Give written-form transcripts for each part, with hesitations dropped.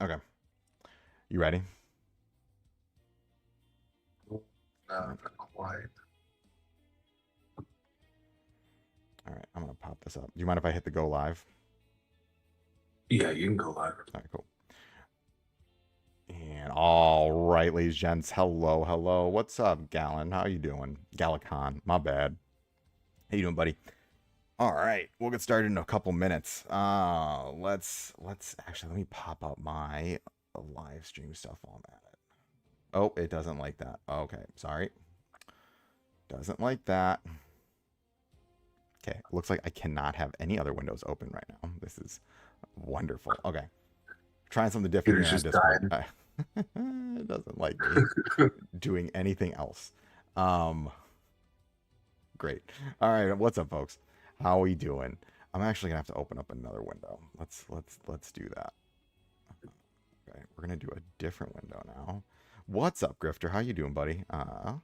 Okay. You ready? Not quite. All right. I'm going to pop this up. Do you mind if I hit the go live? Yeah, you can go live. All right, cool. And all right, ladies and gents. Hello, hello. What's up, Gallon? How you doing? Galacon. My bad. How you doing, buddy? All right. We'll get started in a couple minutes. Let's actually let me pop up my live stream stuff while I'm at it. Oh, it doesn't like that. Okay, sorry. Doesn't like that. Okay, looks like I cannot have any other windows open right now. This is wonderful. Okay, trying something different Computer's here on just Discord. dying. It doesn't like me doing anything else. Um, Great. All right, what's up, folks? How are we doing? I'm actually gonna have to open up another window. Let's do that. Okay, we're gonna do a different window now. What's up, Grifter? How you doing, buddy? I'm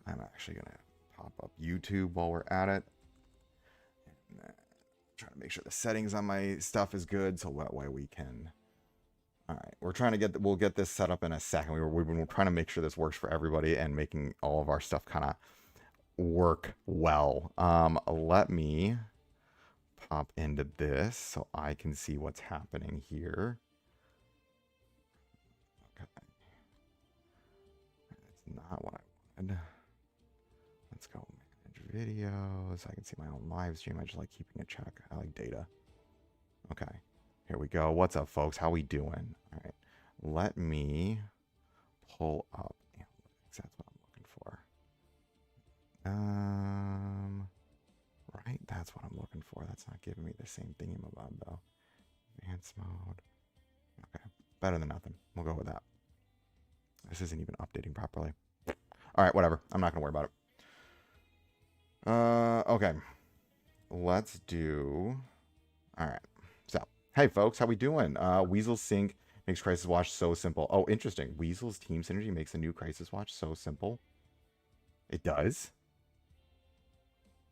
actually gonna pop up YouTube while we're at it. Trying to make sure the settings on my stuff is good, so that way we can. All right, we're trying to get. We'll get this set up in a second. We've been trying to make sure this works for everybody and making all of our stuff kind of work well. Let me pop into this so I can see what's happening here. Okay, that's not what I wanted. Let's go manage videos. I can see my own live stream. I just like keeping a check. I like data. Okay, here we go. What's up, folks? How we doing? All right, let me pull up analytics. That's what I'm looking for. Right, that's what I'm looking for. That's not giving me the same thingamabob though. Advanced mode. Okay, better than nothing. We'll go with that. This isn't even updating properly. All right, whatever. I'm not gonna worry about it. Okay. Let's do. All right. So, hey folks, how we doing? Weasel Sync makes Crisis Watch so simple. Oh, interesting. Weasel's Team Synergy makes a new Crisis Watch so simple. It does.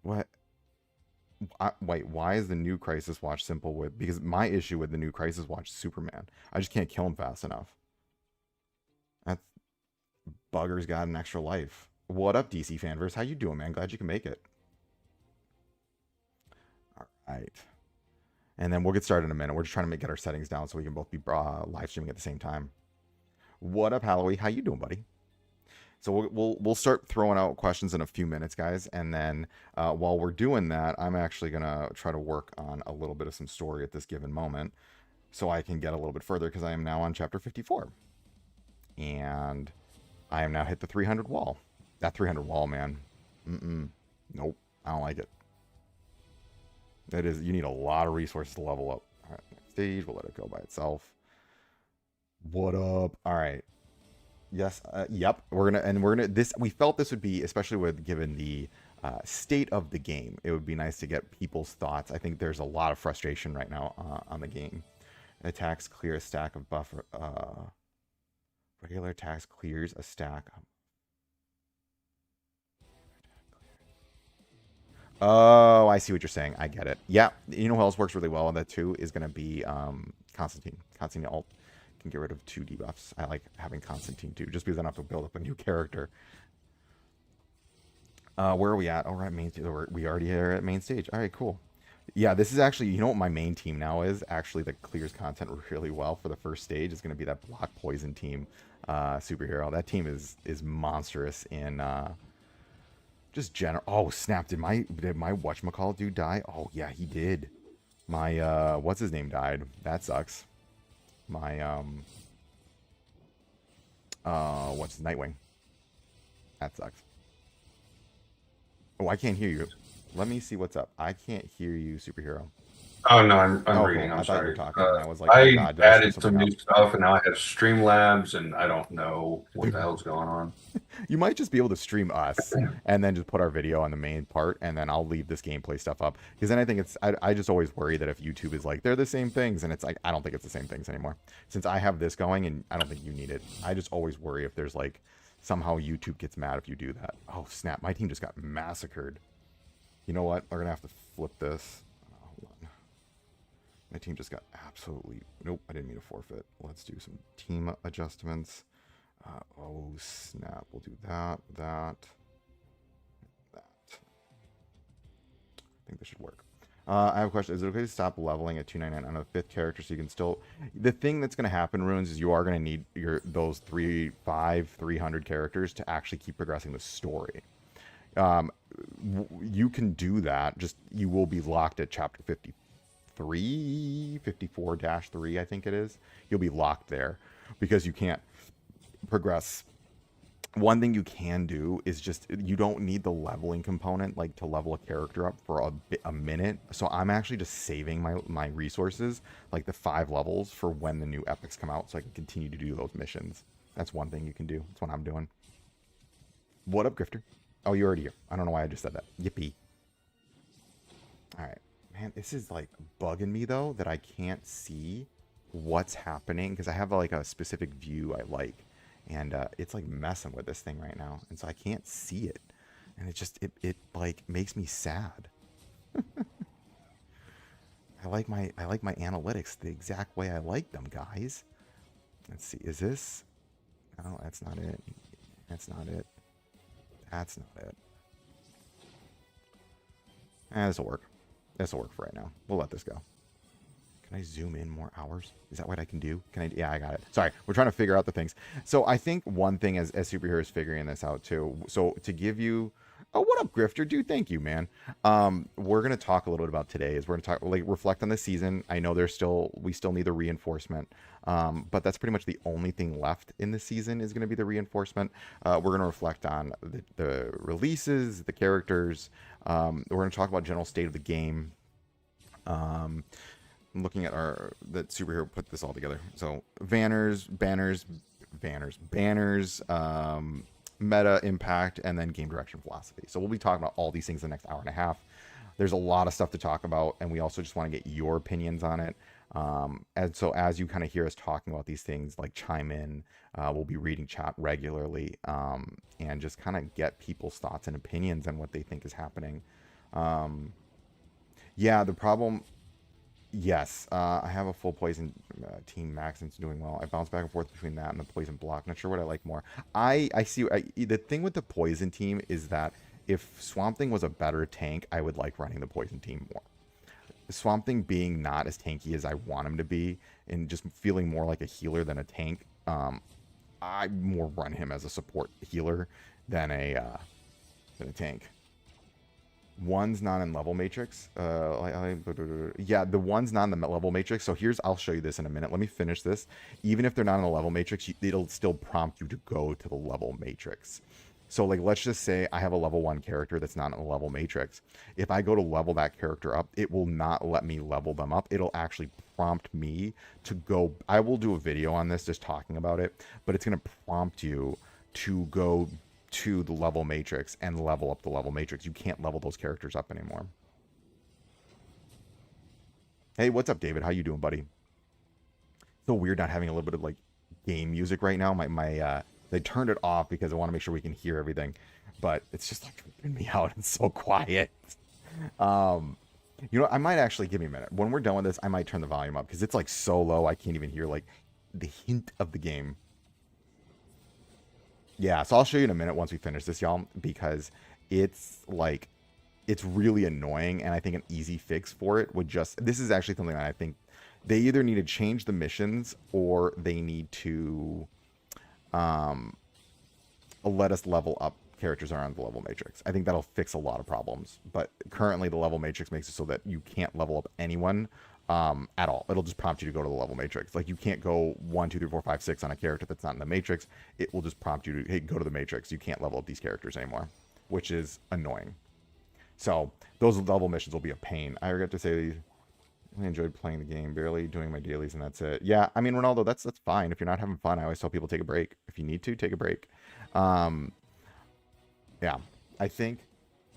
What? Wait, why is the new Crisis Watch simple with? Because my issue with the new Crisis Watch is Superman. I just can't kill him fast enough. That bugger's got an extra life. What up, DC Fanverse? How you doing, man? Glad you can make it. All right. And then we'll get started in a minute. We're just trying to get our settings down so we can both be live streaming at the same time. What up, Halloween? How you doing, buddy? So we'll start throwing out questions in a few minutes, guys. And then while we're doing that, I'm actually gonna try to work on a little bit of some story at this given moment, so I can get a little bit further because I am now on chapter 54, and I am now hit the 300 wall. That 300 wall, man. Nope, I don't like it. That is, you need a lot of resources to level up. All right, next stage. We'll let it go by itself. What up? All right. Yes. Yep. We're gonna this. We felt this would be, especially with given the state of the game, it would be nice to get people's thoughts. I think there's a lot of frustration right now on the game. Attacks clear a stack of buffer. Regular attacks clears a stack. Oh, I see what you're saying. I get it. Yeah. You know who else works really well on that too is gonna be Constantine. Constantine alt can get rid of 2 debuffs. I like having Constantine too, just because I don't have to build up a new character. Where are we at? All right, main stage. We already are at main stage. All right, cool. Yeah, this is actually, you know what my main team now is? Actually, that clears content really well for the first stage is going to be that Block Poison team superhero. That team is monstrous in just general. Oh, snap. Did my whatchamacallit dude die? Oh, yeah, he did. My, what's his name died. That sucks. My, what's Nightwing? That sucks. Oh, I can't hear you. Let me see what's up. I can't hear you, superhero. Oh no, I'm Oh, reading. cool. I'm I thought you were sorry. talking, and I was like, oh I god, did I screw added something some up? new stuff, and now I have Streamlabs, and I don't know what the hell's going on. You might just be able to stream us and then just put our video on the main part, and then I'll leave this gameplay stuff up. Because then I think I just always worry that if YouTube is like, they're the same things, and it's like, I don't think it's the same things anymore. Since I have this going, and I don't think you need it, I just always worry if there's like, somehow YouTube gets mad if you do that. Oh, snap. My team just got massacred. You know what? We're going to have to flip this. Hold on. My team just got absolutely... Nope, I didn't mean to forfeit. Let's do some team adjustments. Oh, snap. We'll do that, that. I think this should work. I have a question. Is it okay to stop leveling at 299 on a 5th character so you can still... The thing that's going to happen, Runes, is you are going to need those 300 characters to actually keep progressing the story. You can do that, just you will be locked at chapter 53, 54-3, I think it is. You'll be locked there because you can't progress. One thing you can do is just, you don't need the leveling component, like to level a character up for a minute. So I'm actually just saving my resources, like the 5 levels, for when the new epics come out, so I can continue to do those missions. That's one thing you can do. That's what I'm doing. What up, Grifter? Oh, you're already here. I don't know why I just said that. Yippee. All right. Man, this is like bugging me, though, that I can't see what's happening, because I have like a specific view I like. And it's like messing with this thing right now. And so I can't see it. And it just, it like makes me sad. I like my analytics the exact way I like them, guys. Let's see. Is this? No, that's not it. That's not it. That's not it. This will work. This will work for right now. We'll let this go. Can I zoom in more hours? Is that what I can do? Can I? Yeah, I got it. Sorry, we're trying to figure out the things. So I think one thing as superheroes figuring this out too. So to give you, oh, what up, Grifter? Dude, thank you, man. We're gonna talk a little bit about today. Is we're gonna talk, like, reflect on the season. I know we still need the reinforcement, but that's pretty much the only thing left in the season is gonna be the reinforcement. We're gonna reflect on the releases, the characters. We're gonna talk about general state of the game. I'm looking at that superhero put this all together. So banners, meta impact, and then game direction philosophy. So we'll be talking about all these things in the next hour and a half. There's a lot of stuff to talk about, and we also just want to get your opinions on it. And so as you kind of hear us talking about these things, like chime in, we'll be reading chat regularly, and just kind of get people's thoughts and opinions on what they think is happening. Yeah, the problem... Yes, I have a full poison team max and it's doing well. I bounce back and forth between that and the poison block. Not sure what I like more. I see. The thing with the poison team is that if Swamp Thing was a better tank, I would like running the poison team more. Swamp Thing being not as tanky as I want him to be and just feeling more like a healer than a tank, I more run him as a support healer than a tank. One's not in level matrix. Yeah, the one's not in the level matrix. So I'll show you this in a minute. Let me finish this. Even if they're not in a level matrix, it'll still prompt you to go to the level matrix. So like, let's just say I have a level 1 character that's not in a level matrix. If I go to level that character up, it will not let me level them up. It'll actually prompt me to go. I will do a video on this just talking about it, but it's going to prompt you to go to the level matrix and level up the level matrix. You can't level those characters up anymore. Hey, what's up, David? How you doing, buddy? So weird not having a little bit of like game music right now. They turned it off because I want to make sure we can hear everything, but it's just like creeping me out. It's so quiet. You know, I might actually, give me a minute. When we're done with this, I might turn the volume up because it's like so low I can't even hear like the hint of the game. Yeah, so I'll show you in a minute once we finish this, y'all, because it's like, it's really annoying, and I think an easy fix for it would just, this is actually something that I think they either need to change the missions or they need to let us level up characters around the level matrix. I think that'll fix a lot of problems, but currently the level matrix makes it so that you can't level up anyone at all. It'll just prompt you to go to the level matrix. Like, you can't go 1, 2, 3, 4, 5, 6 on a character that's not in the matrix. It will just prompt you to, hey, go to the matrix. You can't level up these characters anymore, which is annoying. So those level missions will be a pain. I forgot to say, I enjoyed playing the game, barely doing my dailies, and that's it. Yeah, I mean, Ronaldo, that's fine. If you're not having fun, I always tell people take a break. If you need to, take a break. Yeah, I think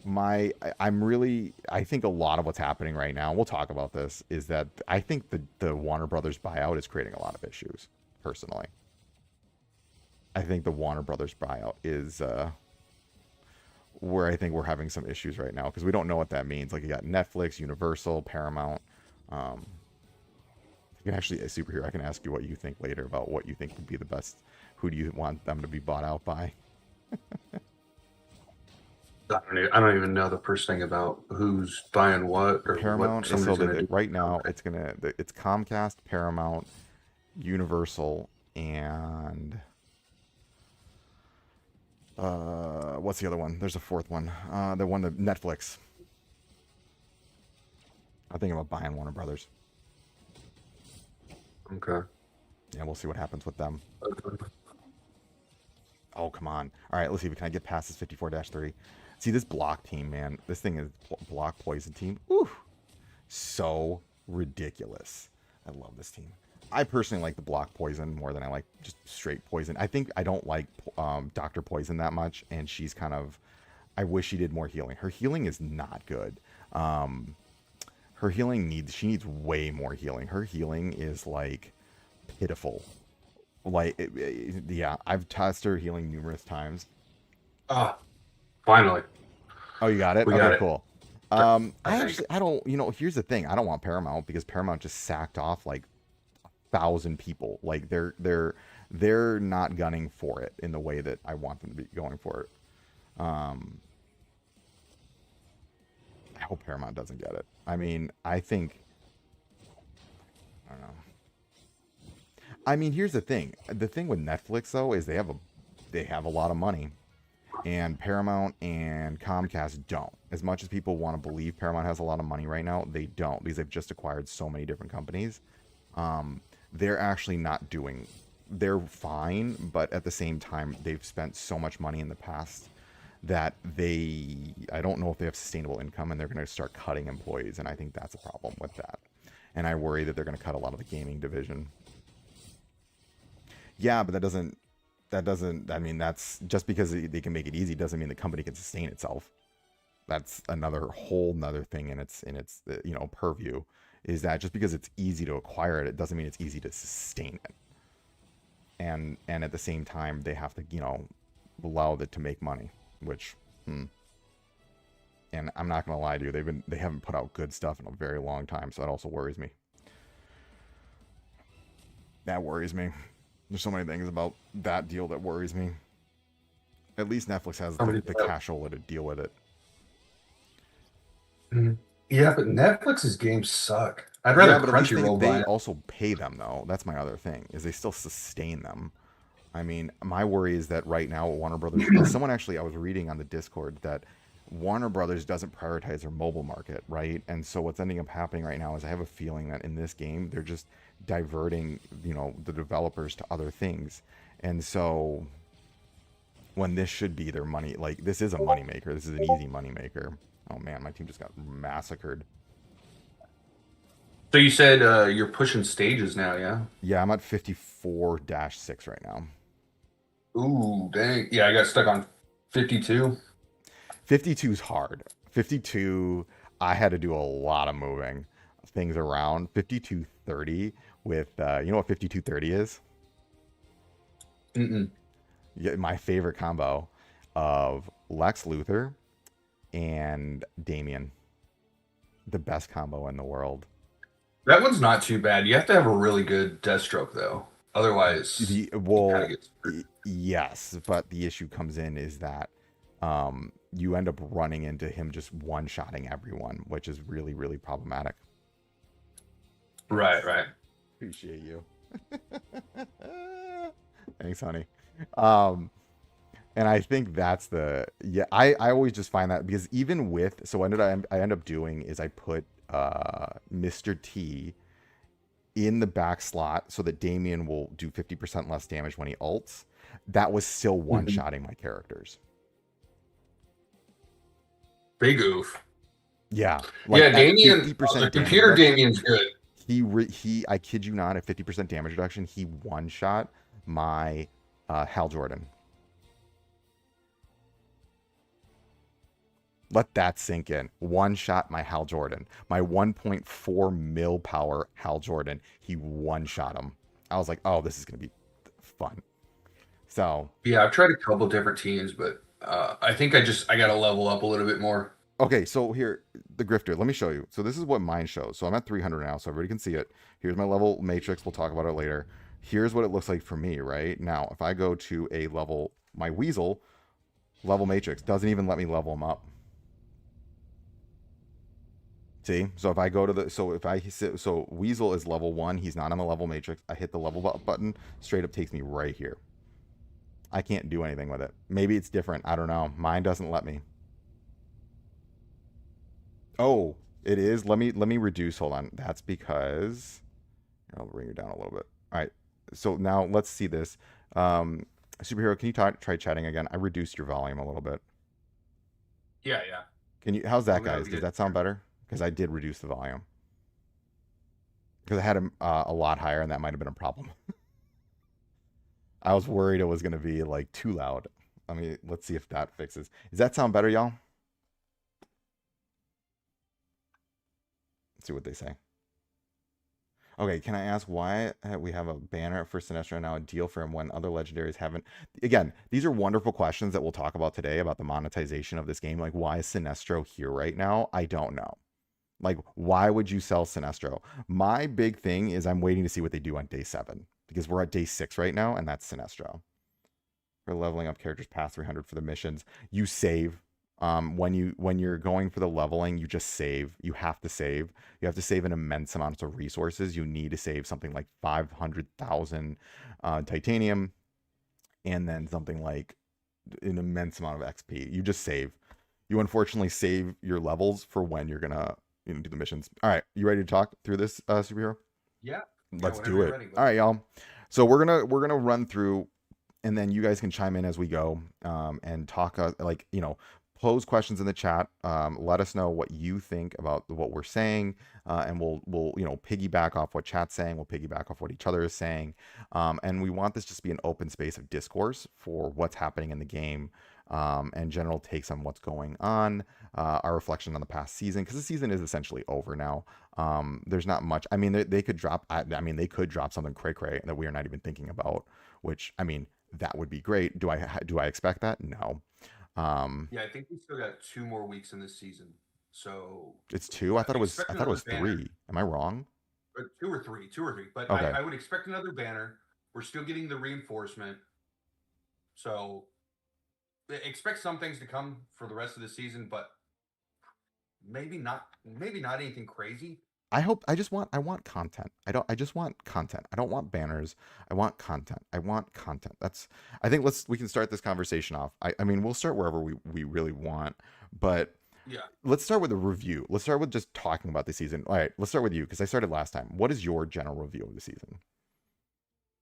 I think a lot of what's happening right now, we'll talk about this, is that I think the Warner Brothers buyout is creating a lot of issues, personally. I think the Warner Brothers buyout is where I think we're having some issues right now, because we don't know what that means. Like, you got Netflix, Universal, Paramount. You can actually a superhero. I can ask you what you think later about what you think would be the best. Who do you want them to be bought out by? I don't even know the first thing about who's buying what or what Paramount is so somebody's going to that do. right now Okay. it's Comcast, Paramount, Universal, and what's the other one? There's a fourth one. The one that Netflix. I think about buying Warner Brothers. Okay. Yeah, we'll see what happens with them. Oh, come on. All right, let's see. Can I get past this 54-3? See, this block team, man. This thing is block poison team. Ooh, so ridiculous. I love this team. I personally like the block poison more than I like just straight poison. I think I don't like Dr. Poison that much, and she's kind of. I wish she did more healing. Her healing is not good. Her healing needs. She needs way more healing. Her healing is like pitiful. Like, yeah, I've tested her healing numerous times. Ah, finally, Oh, you got it? we got Okay, it. cool. I I think. actually, I don't, here's the thing. I don't want Paramount because Paramount just sacked off like 1,000 people. Like they're not gunning for it in the way that I want them to be going for it. I hope Paramount doesn't get it. I mean, I don't know. I mean, here's the thing. The thing with Netflix though is they have a lot of money, and Paramount and Comcast don't. As much as people want to believe Paramount has a lot of money right now, they don't because they've just acquired so many different companies. They're actually not doing. They're fine, but at the same time, they've spent so much money in the past that I don't know if they have sustainable income, and they're going to start cutting employees, and I think that's a problem with that. And I worry that they're going to cut a lot of the gaming division. Yeah, but that doesn't. I mean, that's just because they can make it easy doesn't mean the company can sustain itself. That's another whole nother thing in its purview, is that just because it's easy to acquire it, it doesn't mean it's easy to sustain it. And at the same time, they have to allow it to make money, which and I'm not gonna lie to you, they haven't put out good stuff in a very long time, so that also worries me. That worries me. There's so many things about that deal that worries me. At least Netflix has Somebody the cashola to deal with it. Mhm. Yeah, but Netflix's games suck. I'd Yeah, rather but at least Crunchyroll buy they it. also pay them though. That's my other thing, is they still sustain them. I mean, my worry is that right now Warner Brothers, someone actually, I was reading on the Discord that Warner Brothers doesn't prioritize their mobile market, right? And so what's ending up happening right now is I have a feeling that in this game they're just diverting, the developers to other things. And so when this should be their money, like this is a moneymaker. This is an easy moneymaker. Oh man, my team just got massacred. So you said you're pushing stages now, yeah? Yeah, I'm at 54-6 right now. Ooh, dang. Yeah, I got stuck on 52. 52 is hard. 52, I had to do a lot of moving things around. 52-30 with, you know what 52-30 is? Mm-mm. Yeah, my favorite combo of Lex Luthor and Damien. The best combo in the world. That one's not too bad. You have to have a really good Deathstroke, though. Otherwise, you kind of Well, get screwed. yes, but the issue comes in is that you end up running into him just one-shotting everyone, which is really, really problematic. Right, Thanks. right. Appreciate you. Thanks, honey. Um, and I think that's yeah, I always just find that because even with, so what I end up doing is I put Mr. T in the back slot so that Damien will do 50% less damage when he ults. That was still Mhm. one-shotting my characters. Big oof. Yeah, like Yeah, at Damien, the 50% damage computer reduction, Damien's good. I kid you not, at 50% damage reduction, he one-shot my Hal Jordan. Let that sink in. One shot my Hal Jordan. My 1.4 mil power Hal Jordan. He one shot him. I was like, oh, this is going to be fun. So, Yeah, I've tried a couple different teams, but I think I got to level up a little bit more. Okay, so here, the grifter. Let me show you. So this is what mine shows. So I'm at 300 now, so everybody can see it. Here's my level matrix. We'll talk about it later. Here's what it looks like for me right now. If I go to a level, my weasel level matrix doesn't even let me level him up. See, so if I go to the, so if I so weasel is level 1. He's not on the level matrix. I hit the level up button, straight up takes me right here. I can't do anything with it. Maybe it's different. I don't know. Mine doesn't let me. Oh, it is. Let me reduce. Hold on. That's because I'll bring you down a little bit. All right. So now let's see this. Um, Superhero, can you try chatting again? I reduced your volume a little bit. Yeah, yeah. Can you? How's that, Let me know if guys? you Does get it. that sound better? Because I did reduce the volume because I had him a lot higher, and that might have been a problem. I was worried it was going to be like too loud. I mean, let's see if that fixes. Does that sound better, y'all? Let's see what they say. Okay, can I ask why we have a banner for Sinestro and now a deal for him when other legendaries haven't? Again, these are wonderful questions that we'll talk about today about the monetization of this game. Like, why is Sinestro here right now? I don't know. Like, why would you sell Sinestro? My big thing is I'm waiting to see what they do on day 7 because we're at day 6 right now, and that's Sinestro. For leveling up characters past 300 for the missions, you save. When you're going for the leveling, you just save. You have to save. You have to save an immense amount of resources. You need to save something like 500,000 titanium, and then something like an immense amount of XP. You just save. You unfortunately save your levels for when you're gonna do the missions. All right, you ready to talk through this, superhero? Yeah. Yeah, Let's whenever do you're it. ready, All buddy. right, y'all. So we're gonna run through, and then you guys can chime in as we go, and talk, like, pose questions in the chat. Let us know what you think about what we're saying, and we'll piggyback off what chat's saying. We'll piggyback off what each other is saying, and we want this just to be an open space of discourse for what's happening in the game, and general takes on what's going on, our reflection on the past season, because the season is essentially over now. There's not much. I mean, they could drop. I mean, they could drop something cray cray that we are not even thinking about. Which, I mean, that would be great. Do I expect that? No. Um, Yeah, I think we still got 2 more weeks in this season. So it's 2. I thought it was. expect I thought it another was banner. 3. Am I wrong? Or two or three. But I, Okay. I would expect another banner. We're still getting the reinforcement. So expect some things to come for the rest of the season, but maybe not anything crazy. I want content. I just want content. I don't want banners. I want content. I want content. I think we can start this conversation off. I mean, we'll start wherever we really want, but Yeah. let's start with a review. Let's start with just talking about the season. All right, let's start with you because I started last time. What is your general review of the season?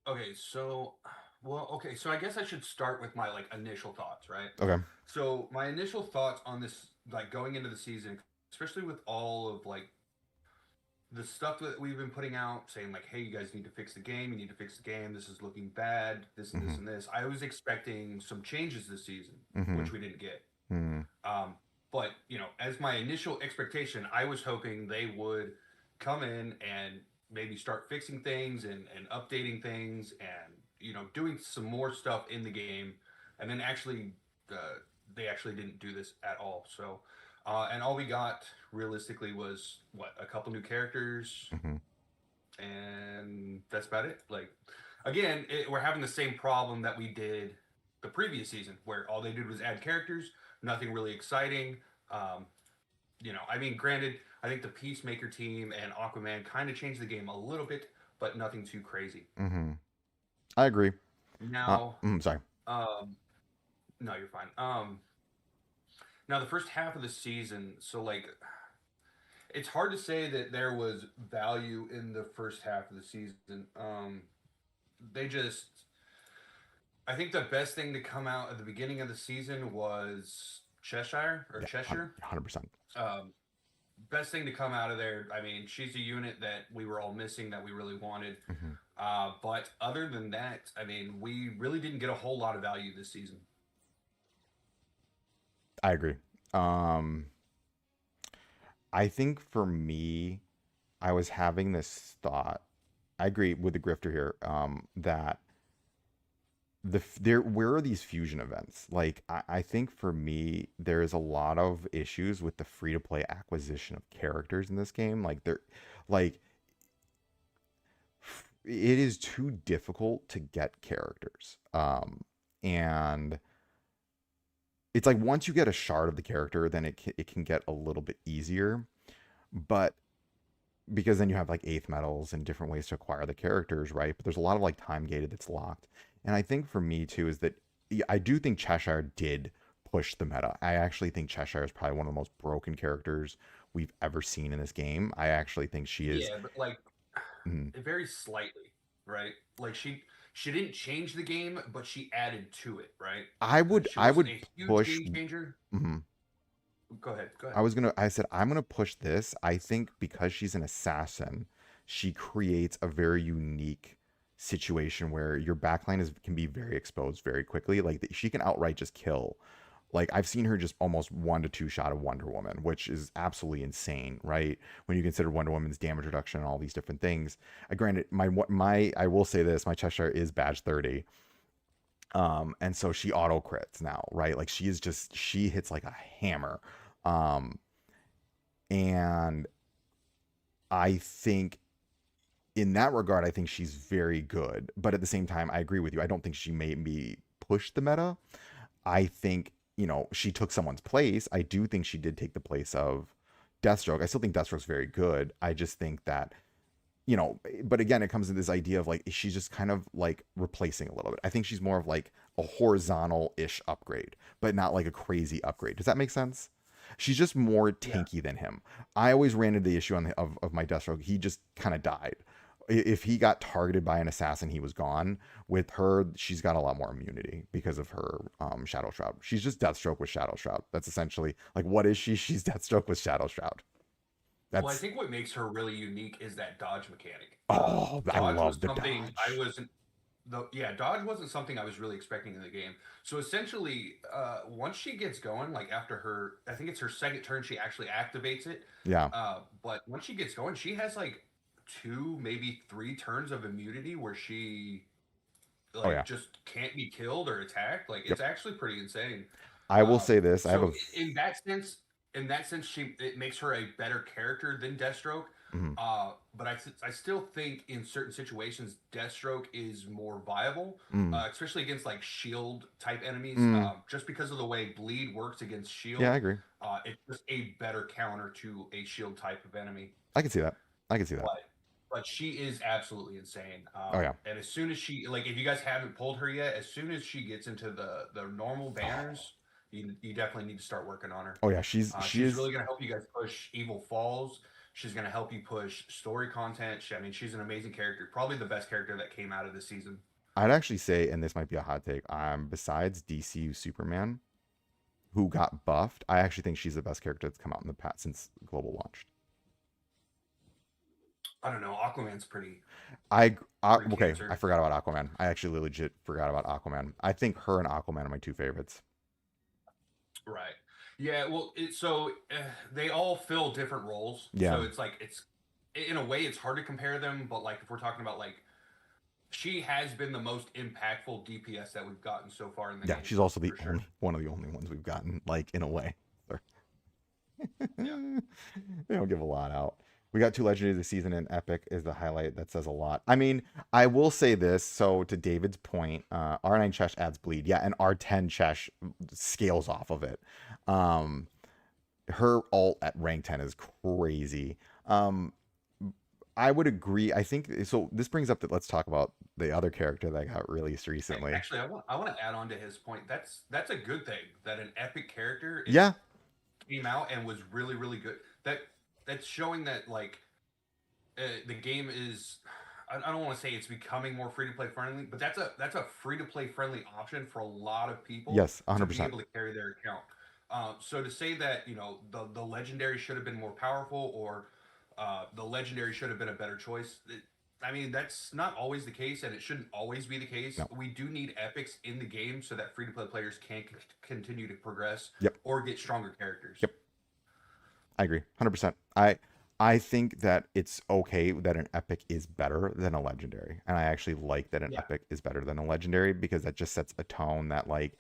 Okay, so I guess I should start with my like initial thoughts, right? Okay. So my initial thoughts on this, like going into the season, especially with all of like the stuff that we've been putting out, saying like, "Hey, you guys need to fix the game. You need to fix the game. This is looking bad. This and this Mm-hmm. and this." I was expecting some changes this season, Mm-hmm. which we didn't get. Mm-hmm. Um, but as my initial expectation, I was hoping they would come in and maybe start fixing things and updating things and doing some more stuff in the game, and then actually they actually didn't do this at all. So, and all we got realistically was what, a couple new characters, Mm-hmm. and that's about it. Like, again, we're having the same problem that we did the previous season, where all they did was add characters, nothing really exciting. Um, I mean, granted, I think the Peacemaker team and Aquaman kind of changed the game a little bit, but nothing too crazy. Mm-hmm. I agree. Now, Sorry. um, no, you're fine. Now the first half of the season, so like, it's hard to say that there was value in the first half of the season. They just I think the best thing to come out at the beginning of the season was Cheshire or Yeah, Cheshire. 100%. Um, Best thing to come out of there. I mean, she's a unit that we were all missing that we really wanted. Mm-hmm. But other than that, I mean, we really didn't get a whole lot of value this season. I agree. Um, I think for me, I was having this thought. I agree with the grifter here, that there where are these fusion events? Like I think for me, there's a lot of issues with the free to play acquisition of characters in this game. Like it is too difficult to get characters. And it's like once you get a shard of the character, then it can get a little bit easier. But because then you have like eighth medals and different ways to acquire the characters, right? But there's a lot of like time gated that's locked. And I think for me too is that I do think Cheshire did push the meta. I actually think Cheshire is probably one of the most broken characters we've ever seen in this game. I actually think she is. Yeah, but like mm, very slightly, right? Like she didn't change the game, but she added to it, right? She I wasn't would a huge push. game changer. mhm. Go ahead, go ahead. I said, I'm gonna push this. I think because she's an assassin, she creates a very unique situation where your backline can be very exposed very quickly. Like she can outright just kill. Like I've seen her just almost 1 to 2 shot of Wonder Woman, which is absolutely insane, right? When you consider Wonder Woman's damage reduction and all these different things. Granted, my I will say this, my Cheshire is badge 30. And so she auto crits now, right? Like she hits like a hammer. Um, and I think in that regard, I think she's very good. But at the same time, I agree with you. I don't think she made me push the meta. I think, she took someone's place. I do think she did take the place of Deathstroke. I still think Deathstroke's very good. I just think that, but again, it comes to this idea of like, she's just kind of like replacing a little bit. I think she's more of like a horizontal ish upgrade, but not like a crazy upgrade. Does that make sense? She's just more Yeah. tanky than him. I always ran into the issue of my Deathstroke. He just kind of died. If he got targeted by an assassin, he was gone. With her, she's got a lot more immunity because of her Shadow Shroud. She's just Deathstroke with Shadow Shroud. That's essentially like what is she? She's Deathstroke with Shadow Shroud. Well, I That's think what makes her really unique is that dodge mechanic. oh, I Dodge was love the something I dodge. wasn't. Yeah, dodge wasn't something I was really expecting in the game. So essentially, once she gets going, like after her, I think it's her second turn, she actually activates it. Yeah. But once she gets going, she has like two, maybe three turns of immunity where she Oh like yeah. just can't be killed or attacked. Like Yep. it's actually pretty insane. I will say this. I have So a. in that sense, she it makes her a better character than Deathstroke. Mhm. But I still think in certain situations, Deathstroke is more viable, Mm. especially against like shield type enemies. Mm. Just because of the way bleed works against Yeah, shield, I agree. it's just a better counter to a shield type of enemy. I can see that. I can see that. But she is absolutely insane. Oh yeah. And as soon as she like, if you guys haven't pulled her yet, as soon as she gets into the normal Oh, banners, you definitely need to start working on her. oh yeah. She She's is. really gonna help you guys push Evil Falls. She's gonna help you push story content. I mean, she's an amazing character, probably the best character that came out of this season. I'd actually say, and this might be a hot take. Besides DCU Superman, who got buffed, I actually think she's the best character that's come out in the past since Global launched. I don't know. Aquaman's pretty Okay, I cancer. forgot about Aquaman. I actually legit forgot about Aquaman. I think her and Aquaman are my two favorites. Right. Yeah. Well, they all fill different roles, Yeah, so it's like it's in a way it's hard to compare them. But like if we're talking about like she has been the most impactful DPS that we've gotten so far in the yeah. game She's also the for sure. only one of the only ones we've gotten, like in a way. Yeah. They don't give a lot out. We got two legendaries this season, and Epic is the highlight that says a lot. I mean, I will say this. So to David's point, R9 Chesh adds bleed, yeah, and R10 Chesh scales off of it. Um, her ult at rank 10 is crazy. I would agree. I think so. This brings up that let's talk about the other character that got released recently. Actually, I want to add on to his point. That's a good thing that an epic character is Yeah, came out and was really really good. That's showing that like the game is. I don't want to say it's becoming more free to play friendly, but that's a free to play friendly option for a lot of people yes, to be 100%. able to carry their account. So to say that the legendary should have been more powerful or the legendary should have been a better choice. I mean, that's not always the case, and it shouldn't always be the case. No. We do need epics in the game so that free to play players can continue to progress Yep. or get stronger characters. Yep. I agree. 100%. I I think that it's okay that an epic is better than a legendary. And I actually like that an Yeah, epic is better than a legendary because that just sets a tone that, like,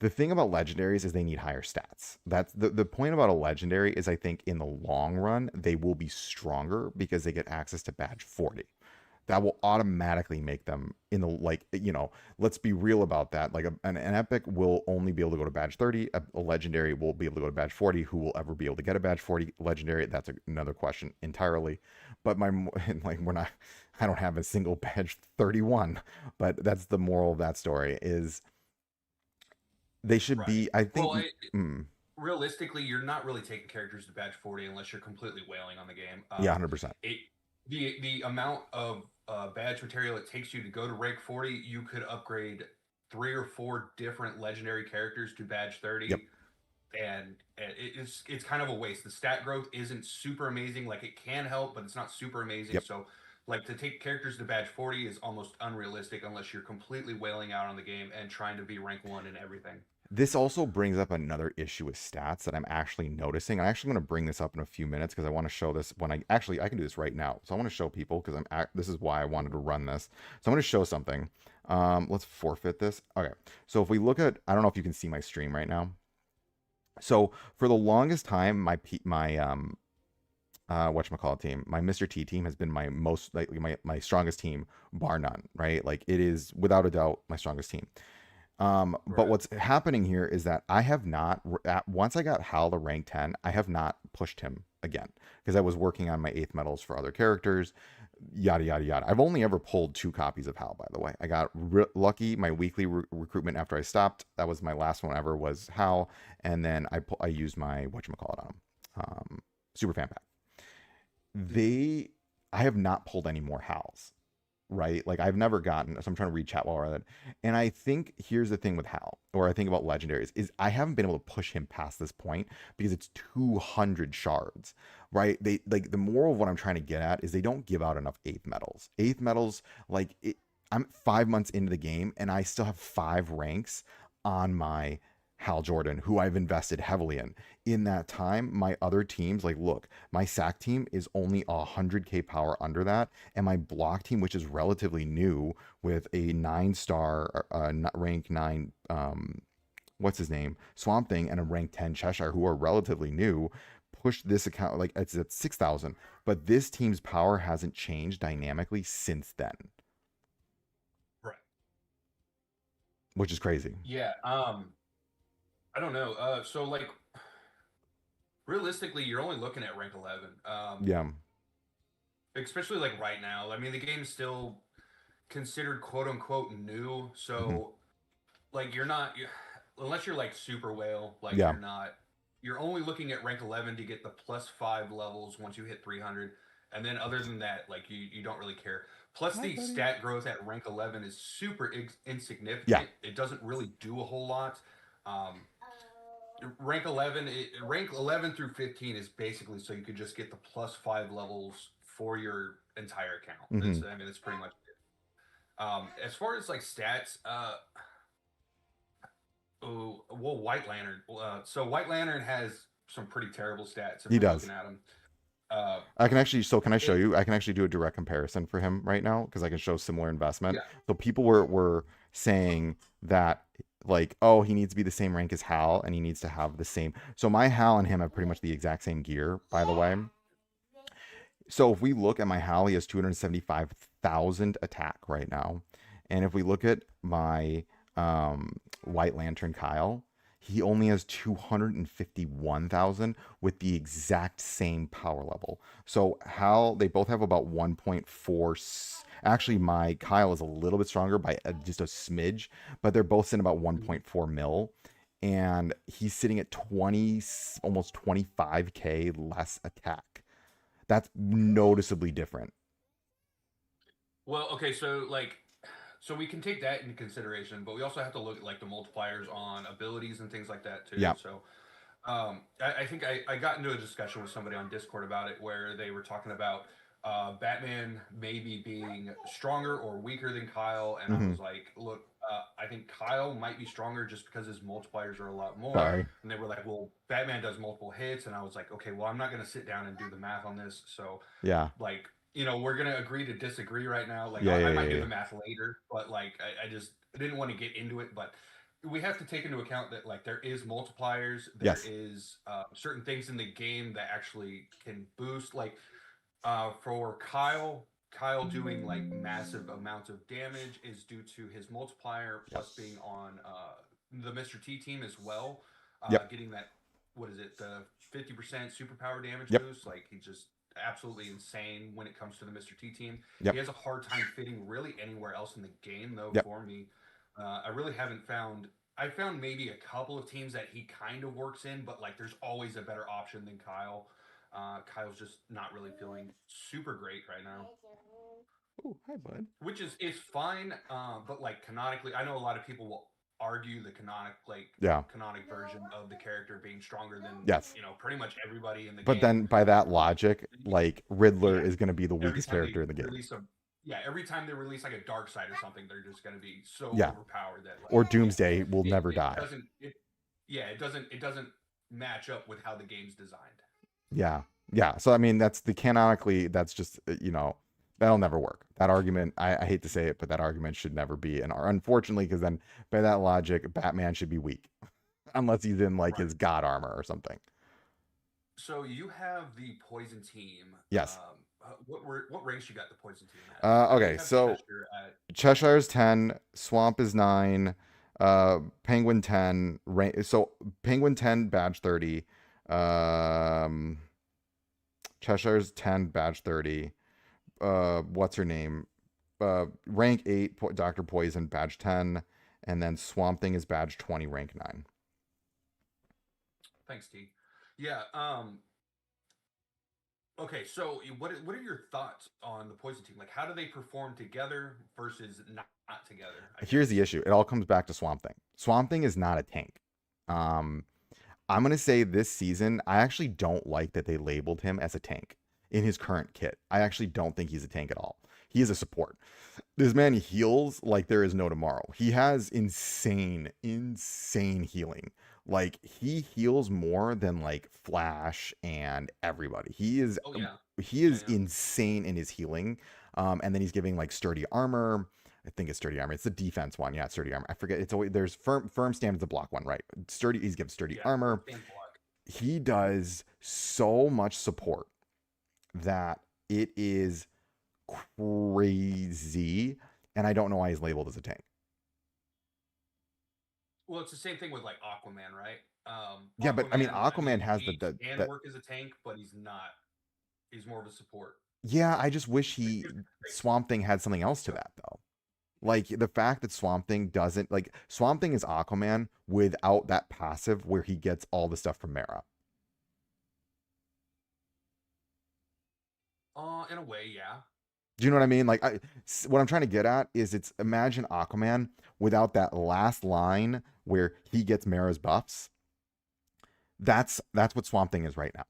the thing about legendaries is they need higher stats. That's the point about a legendary is, I think in the long run, they will be stronger because they get access to badge 40. That will automatically make them in the, like, let's be real about that. Like an epic will only be able to go to badge 30. A legendary will be able to go to badge 40. Who will ever be able to get a badge 40 legendary? That's another question entirely. But like, I don't have a single badge 31, but that's the moral of that story is they should right. be, I think. Well, mm, realistically, you're not really taking characters to badge 40 unless you're completely wailing on the game. yeah, 100%. It the amount of badge material it takes you to go to rank 40, you could upgrade 3 or 4 different legendary characters to badge Yep. 30, and it's kind of a waste. The stat growth isn't super amazing. Like it can help, but it's not super amazing. Yep. So like to take characters to badge 40 is almost unrealistic unless you're completely wailing out on the game and trying to be rank 1 in everything. This also brings up another issue with stats that I'm actually noticing. I'm actually going to bring this up in a few minutes because I want to show this when I can do this right now. So I want to show people because this is why I wanted to run this. So I'm going to show something. Let's forfeit this. Okay. So if we look at, I don't know if you can see my stream right now. So for the longest time, my whatchamacallit team, my Mr. T team has been my most, like, my strongest team, bar none, right? Like it is without a doubt my strongest team. But Right. what's happening here is that I have not, once I got Hal to rank 10, I have not pushed him again because I was working on my 8th medals for other characters, yada, yada, yada. I've only ever pulled 2 copies of Hal, by the way. I got lucky my weekly recruitment after I stopped. That was my last one ever, was Hal. And then I used my, whatchamacallit on him, super fan pack. Mhm. They, I have not pulled any more Hals, right? Like I've never gotten, so I'm trying to read chat while we're at it. And I think here's the thing with Hal, or I think about legendaries, is I haven't been able to push him past this point because it's 200 shards, right? They, like, the moral of what I'm trying to get at is they don't give out enough 8th medals. 8th medals, like it, I'm 5 months into the game and I still have 5 ranks on my Hal Jordan, who I've invested heavily in. In that time, my other teams, like, look, my SAC team is only 100k power under that, and my block team, which is relatively new, with a 9-star, rank 9, what's his name, Swamp Thing, and a rank 10 Cheshire, who are relatively new, pushed this account, like, it's at 6,000. But this team's power hasn't changed dynamically since then, Right. which is crazy. Yeah. I don't know. So like realistically, you're only looking at rank 11. Yeah. Especially like right now. I mean, the game's still considered quote unquote new. Hmm. So like unless you're like super whale, like Yeah. you're only looking at rank 11 to get the +5 levels once you hit 300. And then other than that, like you don't really care. Plus Hi, the buddy. stat growth at rank 11 is super Yeah. insignificant. It doesn't really do a whole lot. Um, rank 11 through 15 is basically so you could just get the +5 levels for your entire account. Hmm. That's pretty much it. As far as like stats, oh, well, White Lantern. So White Lantern has some pretty terrible stats if He we're looking does. at them. Uh, I can actually, so can I show it, you? I can actually do a direct comparison for him right now because I can show similar investment. yeah, So people were saying that, like, oh, he needs to be the same rank as Hal and he needs to have the same. So my Hal and him have pretty much the exact same gear, by the way. So if we look at my Hal, he has 275,000 attack right now. And if we look at my White Lantern Kyle, he only has 251,000 with the exact same power level. So Hal, they both have about 1.4. Actually, my Kyle is a little bit stronger by just a smidge, but they're both sitting about 1.4 mil. And he's sitting at 20, almost 25k less attack. That's noticeably different. well, okay, so we can take that into consideration, but we also have to look at like the multipliers on abilities and things like that too. Yeah. So I think I got into a discussion with somebody on Discord about it where they were talking about Batman maybe being stronger or weaker than Kyle, and I Hmm. was like, look, I think Kyle might be stronger just because his multipliers are a lot more. Sorry. And they were like, well, Batman does multiple hits, and I was like, okay, well, I'm not going to sit down and do the math on this, so Yeah. like, we're gonna agree to disagree right now. Like, Yeah. I Yeah. might Yeah. do Yeah. the math later, but like, I didn't want to get into it. But we have to take into account that like there is multipliers, there Yes. is certain things in the game that actually can boost. Like for Kyle doing like massive amounts of damage is due to his multiplier Yep. plus being on the Mr. T team as well, Yep. getting that, what is it, the 50% superpower damage Yep. boost. Like he just absolutely insane when it comes to the Mr. T team. He Yep. has a hard time fitting really anywhere else in the game though. Yep. For me, I really haven't found. I found maybe a couple of teams that he kind of works in, but like there's always a better option than Kyle. Kyle's just not really feeling super great right now, Oh, hi, bud. which is fine. But like canonically, I know a lot of people will argue the Yeah. canonic version of the character being stronger than Yes. pretty much everybody in the But game. then by that Uh, logic, like Riddler yeah, is going to be the every weakest time they character in the game. release a yeah, every time they release like a dark side or something, they're just going to be so Yeah. overpowered that Or like Doomsday will never it die. doesn't it doesn't match up with how the game's designed. Yeah. Yeah. So I mean, that's the canonically. That's just that'll never work. That argument. I hate to say it, but that argument should never be. And unfortunately, because then by that logic, Batman should be weak, unless he's in like Right. his god armor or something. So you have the poison team. Yes. What ranks you got the poison team at? You Okay. have So Cheshire at Cheshire's 10, Swamp is 9, Penguin 10, so Penguin 10, badge 30, um, Cheshire's 10, badge 30, what's her name? Rank 8, Dr. Poison, badge 10, and then Swamp Thing is badge 20, rank 9. thanks, T. Yeah. Okay. So what are your thoughts on the poison team? Like, how do they perform together versus not together? I Here's the guess. issue. It all comes back to Swamp Thing. Swamp Thing is not a tank. Um, I'm gonna say this season, I actually don't like that they labeled him as a tank in his current kit. I actually don't think he's a tank at all. He is a support. This man heals like there is no tomorrow. He has insane healing. Like he heals more than like Flash and everybody. Oh yeah. He Yeah. is Yeah. insane in his healing. And then he's giving like sturdy armor. I think it's sturdy armor. It's the defense one. Yeah, it's sturdy armor. I forget. It's always there's firm stand is the block one, right? Sturdy. He's gives sturdy Yeah. armor. Stand block. He does so much support that it is crazy, and I don't know why he's labeled as a tank. Well, it's the same thing with like Aquaman, right? Yeah, but I mean, Aquaman. I Aquaman mean, has he can the work as a tank, but he's not. He's more of a support. yeah. I just wish It's he just crazy. Swamp Thing had something else to that though. Like the fact that Swamp Thing doesn't like Swamp Thing is Aquaman without that passive where he gets all the stuff from Mara. In a way, yeah. Do you know what I mean? Like, what I'm trying to get at is it's imagine Aquaman without that last line where he gets Mara's buffs. That's what Swamp Thing is right now.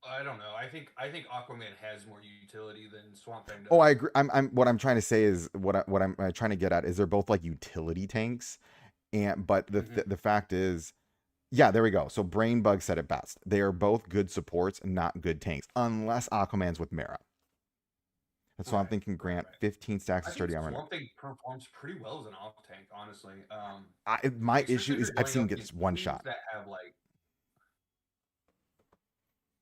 I don't know. I think Aquaman has more utility than Swamp Thing Oh, I does. agree. I'm what I'm trying to say is what I'm trying to get at is they're both like utility tanks, and but Hmm. the fact is, yeah, there we go. So Brainbug said it best. They are both good supports, not good tanks, unless Aquaman's with Mara. And Swamp Right, Thing can right, grant right. 15 stacks I of think sturdy armor. Swamp Thing performs pretty well as an off tank, honestly. My issue Especially if is you're I've going seen up him get against one teams shot. that have like.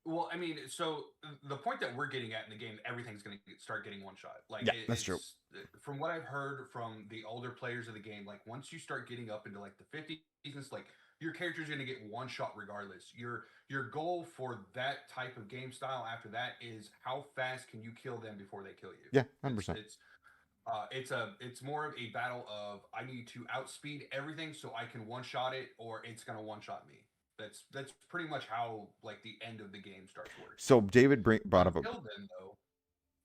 Well, I mean, so the point that we're getting at in the game, everything's going to start getting one shot. Like Yeah, that's true. it's from what I've heard from the older players of the game. Like once you start getting up into like the 50s, it's like your character's going to get one shot regardless. Your goal for that type of game style after that is how fast can you kill them before they kill you. Yeah, It's 100%. it's it's more of a battle of I need to outspeed everything so I can one shot it or it's gonna one shot me. That's pretty much how like the end of the game starts working. So brought up a Until then, though,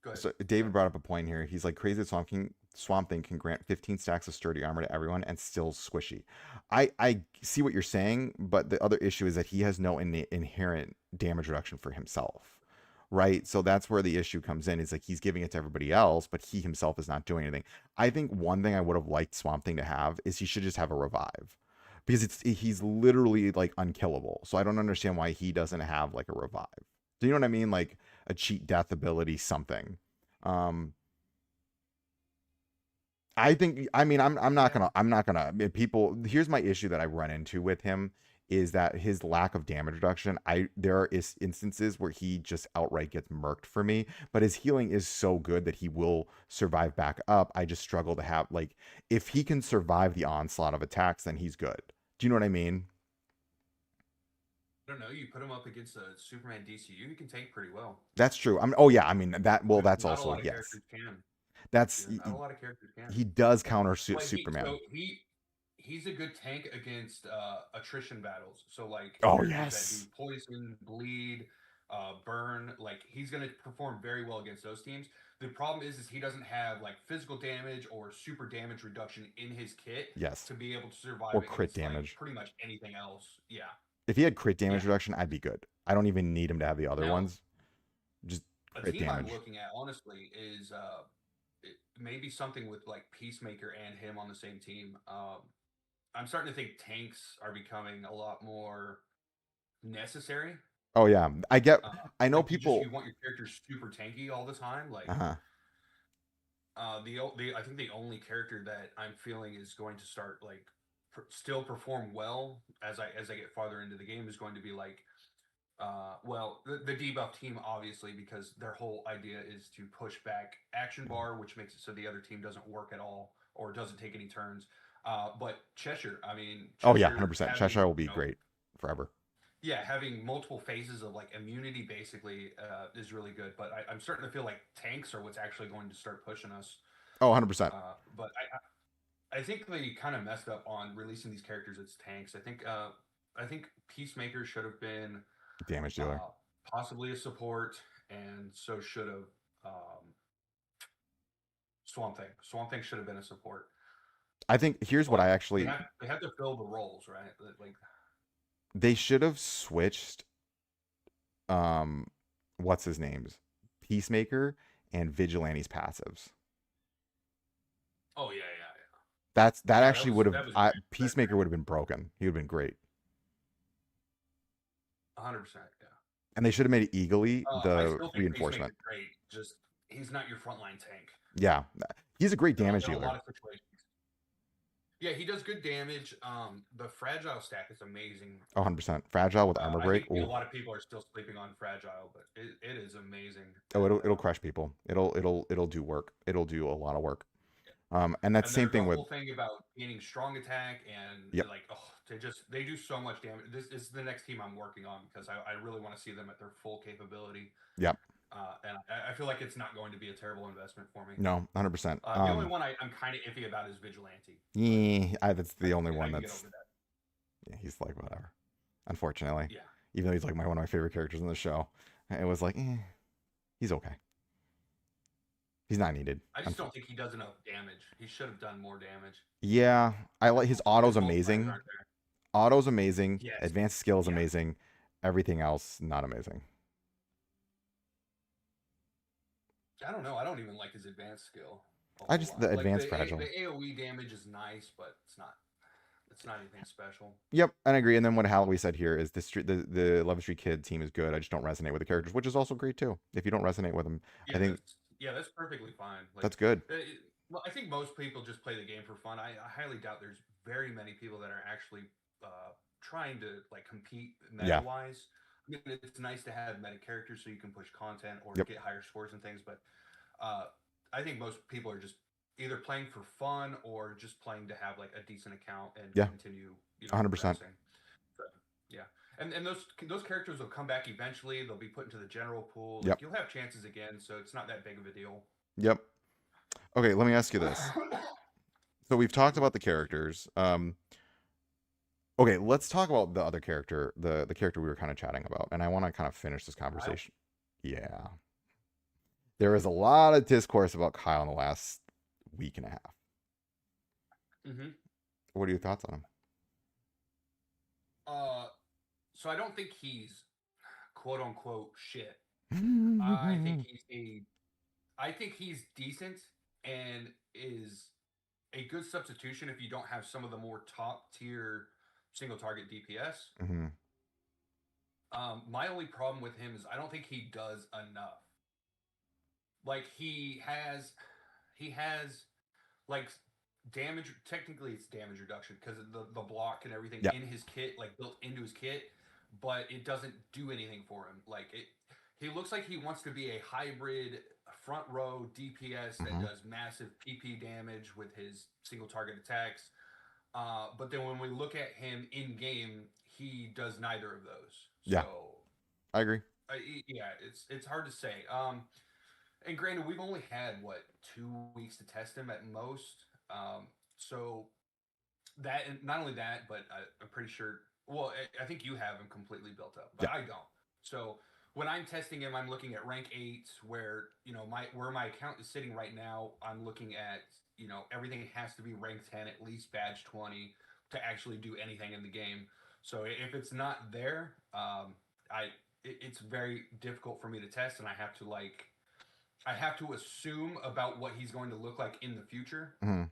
go ahead. so Sorry. David brought up a point here. He's like crazy that Swamp Thing can grant 15 stacks of sturdy armor to everyone and still squishy. I see what you're saying, but the other issue is that he has no inherent damage reduction for himself. right? So that's where the issue comes in. Is like he's giving it to everybody else, but he himself is not doing anything. I think one thing I would have liked Swamp Thing to have is he should just have a revive. Because he's literally like unkillable. So I don't understand why he doesn't have like a revive. Do you know what I mean? Like a cheat death ability, something. Um, I think I mean Yeah, I'm not gonna people here's my issue that I run into with him is that his lack of damage reduction. There are instances where he just outright gets murked for me, but his healing is so good that he will survive back up. I just struggle to have like if he can survive the onslaught of attacks, then he's good. Do you know what I mean? I don't know. You put him up against a Superman DCU, he can tank pretty well. That's true. I'm oh yeah, I mean that well Which that's not a also lot of yes. characters can. That's Yeah, not a lot of characters can. he does counter But Superman. he's a good tank against attrition battles. So like Oh characters that do yes. poison, bleed, burn, like he's gonna perform very well against those teams. The problem is he doesn't have like physical damage or super damage reduction in his kit Yes. to be able to survive Or crit against like damage. pretty much anything else. Yeah, If he had crit damage yeah. reduction, I'd be good. I don't even need him to have the other Now ones. Just a crit team I'm damage. looking at honestly is maybe something with like Peacemaker and him on the same team. I'm starting to think tanks are becoming a lot more necessary. Oh yeah. Uh, I know like you people want your character super tanky all the time. Like uh-huh. I think the only character that I'm feeling is going to start like still perform well as I get farther into the game is going to be like well the debuff team obviously because their whole idea is to push back action bar which makes it so the other team doesn't work at all or doesn't take any turns. But Cheshire, I mean Oh yeah, Cheshire 100%. Cheshire having will be great forever. yeah, having multiple phases of like immunity basically is really good. But I'm starting to feel like tanks are what's actually going to start pushing us. Oh, 100%. But I think they kind of messed up on releasing these characters as tanks. I think Peacemaker should have been Damage dealer. uh, possibly a support, and so should have Swamp Thing. Swamp Thing should have been a support. I think here's what I But actually they have to fill the roles, right? Like they should have switched um what's his name's Peacemaker and Vigilante's passives. oh yeah. That Yeah, actually would have that was great. That's Peacemaker would have been broken. He would have been great. 100%. Yeah. And they should have made it Eagly I the still think reinforcement. Peacemaker's great. Just he's not your frontline tank Yeah. He's a great damage in a dealer. lot of situations. Yeah, he does good damage. The fragile stack is amazing. 100%. Fragile with armor I break. think a Ooh. lot of people are still sleeping on fragile, but it is amazing. Oh, And it'll crush people. It'll do work. It'll do a lot of work. And that's and the same there's a thing with whole thing about gaining strong attack and yep. like oh they do so much damage. This is the next team I'm working on because I really want to see them at their full capability. Yep. And I feel like it's not going to be a terrible investment for me. No, 100%. The only one I'm kind of iffy about is Vigilante. Yeah, that's the only I one can get that's over that. yeah, he's like whatever. Unfortunately, Yeah. even though he's like one of my favorite characters in the show, it was like, he's okay. He's not needed. I just don't think he does enough damage. He should have done more damage. Yeah, I like his auto's His multipliers amazing. aren't there. Auto's amazing. Yes. Advanced skills Yeah. amazing. Everything else not amazing. I don't know. I don't even like his advanced skill a I whole just lot. the Like advanced fragile. the AOE damage is nice, but it's not anything special. Yep, I agree. And then what Halloween said here is the Love Street Kid team is good. I just don't resonate with the characters, which is also great too. If you don't resonate with them, I think That's perfectly fine. Like that's good. well, I think most people just play the game for fun. I highly doubt there's very many people that are actually trying to like compete meta Yeah. wise. I mean, it's nice to have meta characters so you can push content or Yep. get higher scores and things, but I think most people are just either playing for fun or just playing to have like a decent account and Yeah. continue, 100%. progressing. So, yeah, and those characters will come back eventually. They'll be put into the general pool. Like Yep. you'll have chances again, so it's not that big of a deal. Yep. Okay, let me ask you this. So we've talked about the characters. Okay, let's talk about the other character, the character we were kind of chatting about, and I want to kind of finish this conversation. Yeah. There is a lot of discourse about Kyle in the last week and a half. Mm-hmm. What are your thoughts on him? So I don't think he's quote unquote shit. I think I think he's decent and is a good substitution if you don't have some of the more top tier single target DPS. Hmm. My only problem with him is I don't think he does enough. Like he has like damage. Technically, it's damage reduction because of the block and everything Yeah. in his kit, like built into his kit, but it doesn't do anything for him. Like it, he looks like he wants to be a hybrid front row DPS that Hmm. does massive PP damage with his single target attacks. But then when we look at him in game, he does neither of those. Yeah, So I agree. yeah, it's hard to say. And granted, we've only had what 2 weeks to test him at most. So that, and not only that, but I'm pretty sure. Well, I think you have him completely built up, Yeah. but I don't. So when I'm testing him, I'm looking at rank 8, where my account is sitting right now. I'm looking at everything has to be rank 10, at least badge 20, to actually do anything in the game. So if it's not there, it's very difficult for me to test, and I have to assume about what he's going to look like in the future Hmm.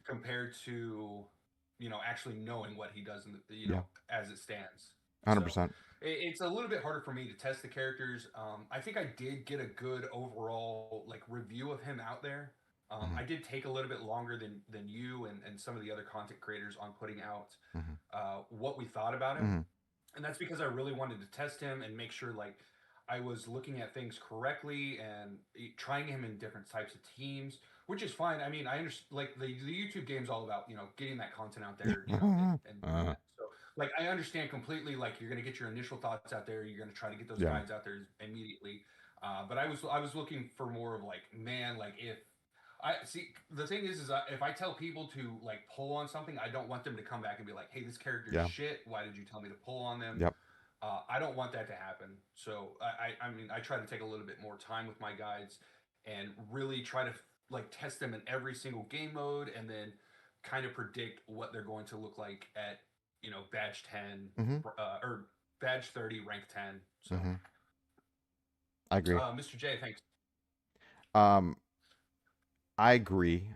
compared to actually knowing what he does in the Yeah, as it stands. So 100%. it's a little bit harder for me to test the characters. I think I did get a good overall like review of him out there. Hmm. I did take a little bit longer than you and some of the other content creators on putting out Hmm. what we thought about him, Hmm. and that's because I really wanted to test him and make sure like I was looking at things correctly and trying him in different types of teams, which is fine. I mean, I understand like the YouTube game's all about getting that content out there, and doing uh, that. So like I understand completely. Like you're gonna get your initial thoughts out there. You're gonna try to get those yeah. guides out there immediately. But I was looking for more of like man, like if I see the thing is if I tell people to like pull on something, I don't want them to come back and be like, "Hey, this character's Yeah. shit. Why did you tell me to pull on them?" Yep. I don't want that to happen. So I mean, I try to take a little bit more time with my guides and really try to like test them in every single game mode, and then kind of predict what they're going to look like at badge 10 Hmm. or badge 30, rank 10. So Hmm. I agree. Mr. J, thanks. Um, I agree.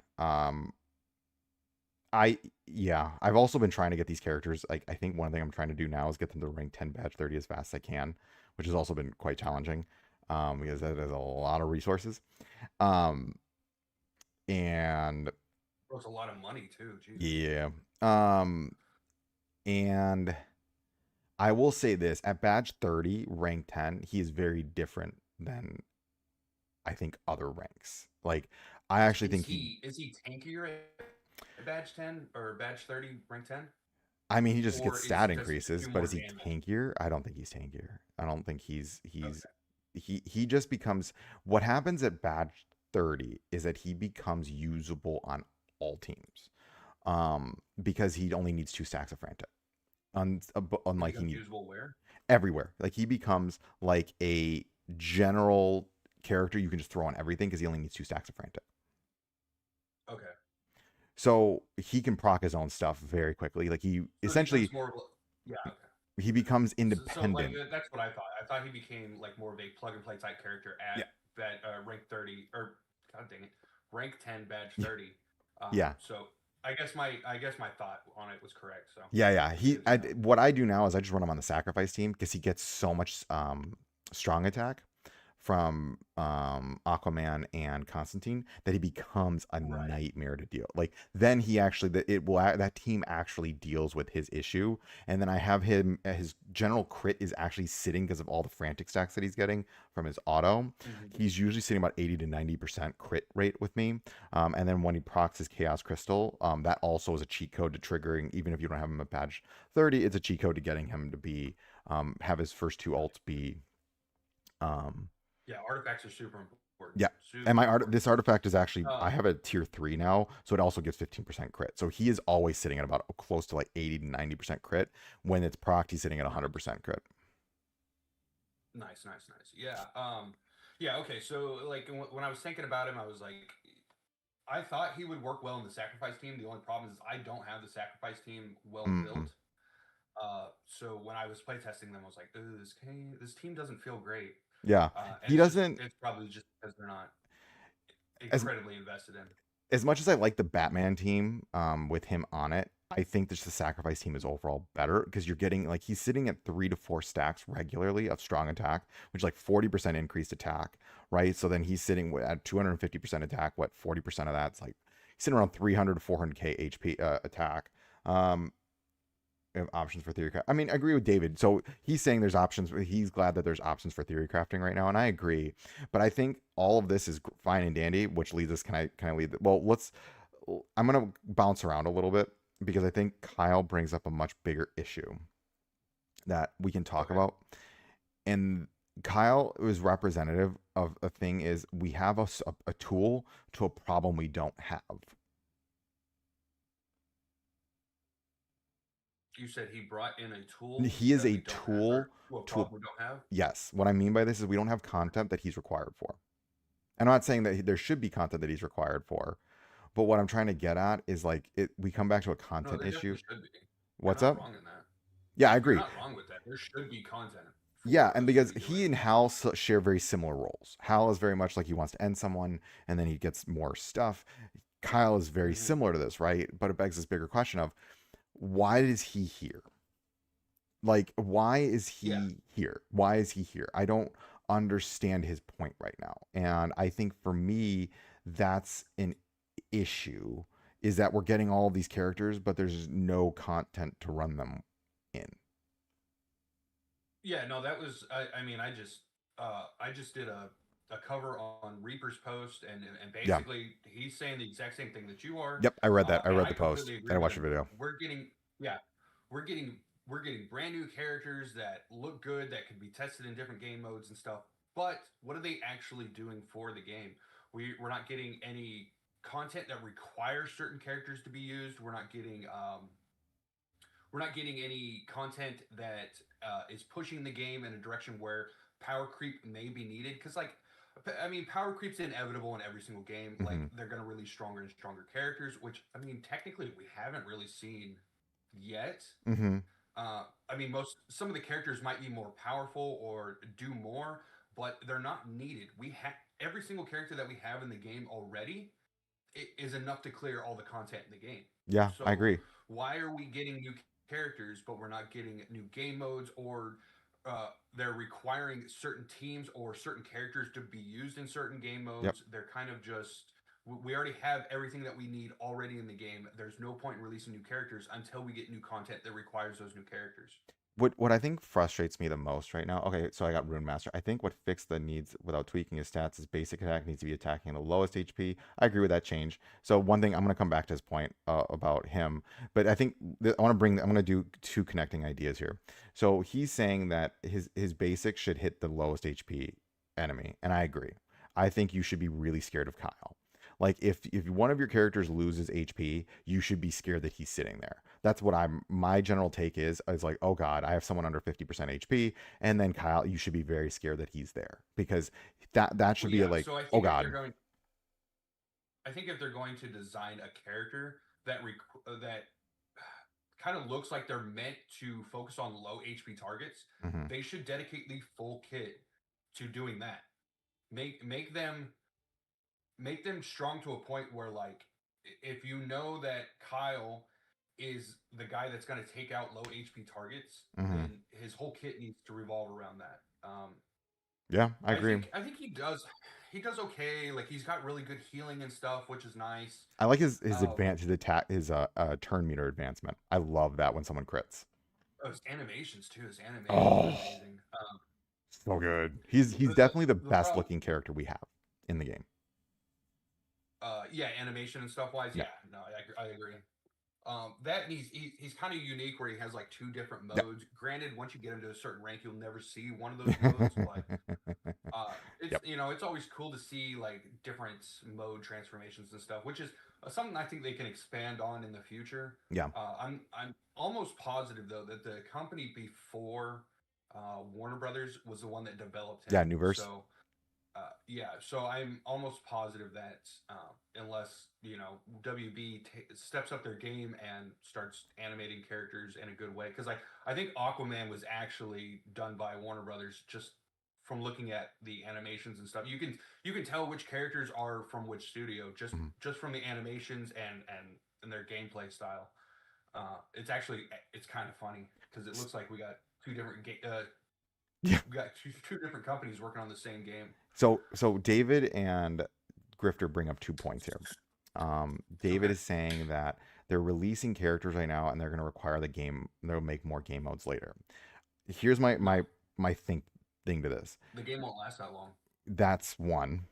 I yeah, I've also been trying to get these characters. Like, I think one thing I'm trying to do now is get them to rank 10 badge 30 as fast as I can, which has also been quite challenging, because that is a lot of resources. Um, and It's a lot of money too. Jesus. yeah, um, and I will say this: at badge 30, rank 10, he is very different than I think other ranks. Like, I actually think he. Is he tankier at badge 10 or badge 30, rank 10, I mean, he just gets or is stat he just increases, do but more is he damage? tankier? I don't think he's tankier. I don't think he's Okay. he just becomes what happens at badge 30 is that he becomes usable on all teams. Because he only needs 2 stacks of frantic. He Unlike he becomes needs usable where? everywhere. Like, he becomes like a general character you can just throw on everything because he only needs 2 stacks of frantic. Okay. So he can proc his own stuff very quickly. Like, he So he essentially becomes more of yeah, okay. he becomes So like independent. that's what I thought. I thought he became like more of a plug and play type character Yeah. at rank 30 or god dang it, rank 10 badge 30. Yeah. So I guess my thought on it was correct. So Yeah, yeah. that's good to know. What I do now is I just run him on the sacrifice team because he gets so much strong attack from Aquaman and Constantine that he becomes a Right. nightmare to deal. Like, then he actually that team actually deals with his issue, and then I have him his general crit is actually sitting because of all the frantic stacks that he's getting from his auto. Hmm. He's usually sitting about 80 to 90% crit rate with me, and then when he procs his Chaos Crystal, that also is a cheat code to triggering. Even if you don't have him at patch 30, it's a cheat code to getting him to be have his first 2 ults be um, Yeah, artifacts are super important. yeah. And Super important. this artifact is actually I Um, have a tier 3 now, so it also gives 15% crit. So he is always sitting at about close to like 80 to 90% crit. When it's proc, he's sitting at nice, 100% crit. nice, nice, nice. Yeah. Yeah. Okay. So like when I was thinking about him, I was like, I thought he would work well in the sacrifice team. The only problem is I don't have the sacrifice team well Mm, built. So when I was playtesting them, I was like, this team doesn't feel great. Yeah. And He it's just doesn't it's probably just because they're not as incredibly invested in. as much as I like the Batman team with him on it, I think just the sacrifice team is overall better because you're getting like he's sitting at 3 to 4 stacks regularly of strong attack, which is like 40% increased attack, right? So then he's sitting at 250% attack. What 40% of that's like he's sitting around 300 to 400k HP attack. Um, options for theory craft. I mean, I agree with David. So he's saying there's options. He's glad that there's options for theory crafting right now, and I agree. But I think all of this is fine and dandy, which leads us. Can I lead? Well, let's. I'm gonna bounce around a little bit because I think Kyle brings up a much bigger issue that we can talk Okay. about. And Kyle is representative of a thing is we have a tool to a problem we don't have. You said he brought in a tool He is that a we don't have, tool or well, to a problem we don't have. yes. What I mean by this is we don't have content that he's required for. I'm not saying that there should be content that he's required for, but what I'm trying to get at is like it. We come back to a No, content there issue. definitely should be. You're What's not up? wrong in that. Yeah, I You're agree. not wrong with that. There should be content Yeah, for and us to because be he doing. and Hal share very similar roles. Hal is very much like he wants to end someone, and then he gets more stuff. Kyle is very Hmm. similar to this, right? But it begs this bigger question of why is he here? Like, why is Yeah, he here? Why is he here? I don't understand his point right now. And I think for me, that's an issue is that we're getting all of these characters, but there's no content to run them in. yeah. No, that was. I mean, I just did a cover on Reaper's post, and Yeah. basically he's saying the exact same thing that you are, Yep. I read that. I and read I the post completely and I agree with watched the him. video. We're getting, yeah, we're getting we're getting brand new characters that look good, that can be tested in different game modes and stuff. But what are they actually doing for the game? We're not getting any content that requires certain characters to be used. We're not getting any content that is pushing the game in a direction where power creep may be needed. Because, like, I mean, power creep's inevitable in every single game. Like, Mm-hmm. they're going to release stronger and stronger characters, which, I mean, technically we haven't really seen yet. Mm-hmm. I mean, some of the characters might be more powerful or do more, but they're not needed. We have every single character that we have in the game already is enough to clear all the content in the game. Yeah, I So agree. why are we getting new characters, but we're not getting new game modes, or they're requiring certain teams or certain characters to be used in certain game Yep. modes? They're kind of just we already have everything that we need already in the game. There's no point in releasing new characters until we get new content that requires those new characters. What I think frustrates me the most right now. Okay, so I got Rune Master. I think what fixed the needs without tweaking his stats is basic attack needs to be attacking the lowest HP. I agree with that change. So one thing I'm going to come back to his point about him, but I think I'm going to do two connecting ideas here. So he's saying that his basic should hit the lowest HP enemy, and I agree. I think you should be really scared of Kyle. Like if one of your characters loses HP, you should be scared that he's sitting there. That's what my general take is like, oh God, I have someone under 50% HP. And then Kyle, you should be very scared that he's there because that should Well, be yeah. like, So oh God. I think if they're going to design a character that kind of looks like they're meant to focus on low HP targets, Hmm. they should dedicate the full kit to doing that. Make them strong to a point where, like, if you know that Kyle is the guy that's going to take out low HP targets, Hmm. then his whole kit needs to revolve around that. Yeah, I agree. I think he does okay. Like, he's got really good healing and stuff, which is nice. I like his Um, advance his attack his turn meter advancement. I love that when someone crits. his animations too. His animations are Oh, amazing. so good. He's The definitely the the best problem, looking character we have in the game. yeah, animation and stuff wise, Yeah. yeah, no, I agree. That and he's kind of unique where he has like two different Yeah. modes. Granted, once you get him to a certain rank, you'll never see one of those modes, but it's Yep. it's always cool to see like different mode transformations and stuff, which is something I think they can expand on in the future. Yeah. I'm almost positive though that the company before Warner Brothers was the one that developed him. Yeah. New verse. So yeah, so I'm almost positive that unless WB steps up their game and starts animating characters in a good way, because I think Aquaman was actually done by Warner Brothers just from looking at the animations and stuff. You can tell which characters are from which studio Mhm. just from the animations and their gameplay style. It's actually it's kind of funny because it S- looks like Yeah. we got two different companies working on the same game. So David and Grifter bring up 2 points here. David Okay. is saying that they're releasing characters right now, and they're going to require the game. They'll make more game modes later. Here's my No, my thing to this. the game won't last that long. That's one.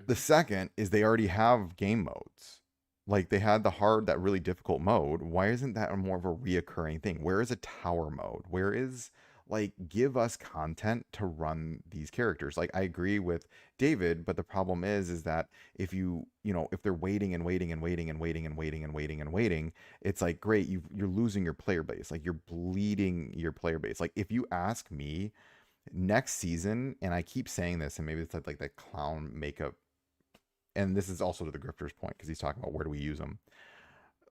The Hmm. second is they already have game modes. Like they had the hard, that really difficult mode. Why isn't that more of a reoccurring thing? Where is a tower mode? Where is like give us content to run these characters? Like I agree with David, but the problem is that if if they're waiting and waiting and waiting and waiting and waiting and waiting and waiting, it's like great, you're losing your player base. Like you're bleeding your player base. Like if you ask me next season, and I keep saying this, and maybe it's like that clown makeup, and this is also to the grifter's point because he's talking about where do we use them.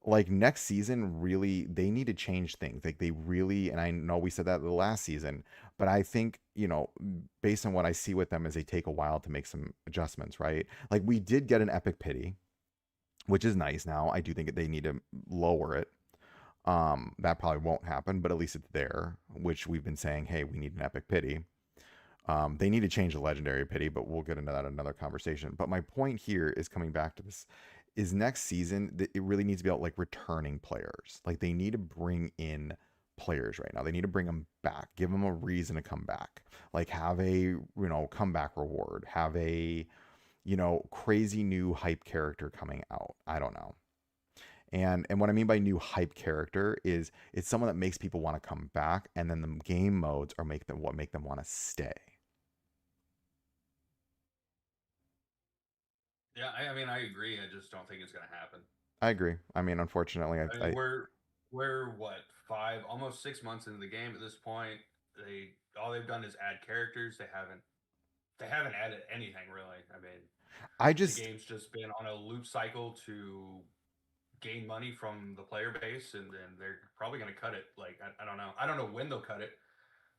Like next season, really, they need to change things. Like they really, and I know we said that the last season, but I think, based on what I see with them, is they take a while to make some adjustments, right? Like we did get an epic pity, which is nice now. I do think they need to lower it. That probably won't happen, but at least it's there, which we've been saying, hey, we need an epic pity. They need to change the legendary pity, but we'll get into that in another conversation. But my point here is coming back to this is next season it really needs to be about like returning players. Like they need to bring in players right now. They need to bring them back, give them a reason to come back. Like have a, comeback reward, have a, crazy new hype character coming out. I don't know. And what I mean by new hype character is it's someone that makes people want to come back, and then the game modes are make them want to stay. Yeah, I mean I agree. I just don't think it's gonna happen. I agree. I mean, unfortunately, I mean we're what 5 almost 6 months into the game at this point. They all they've done is add characters. They haven't added anything really. I mean I the just, game's just been on a loop cycle to gain money from the player base, and then they're probably going to cut it. Like I don't know. I don't know when they'll cut it,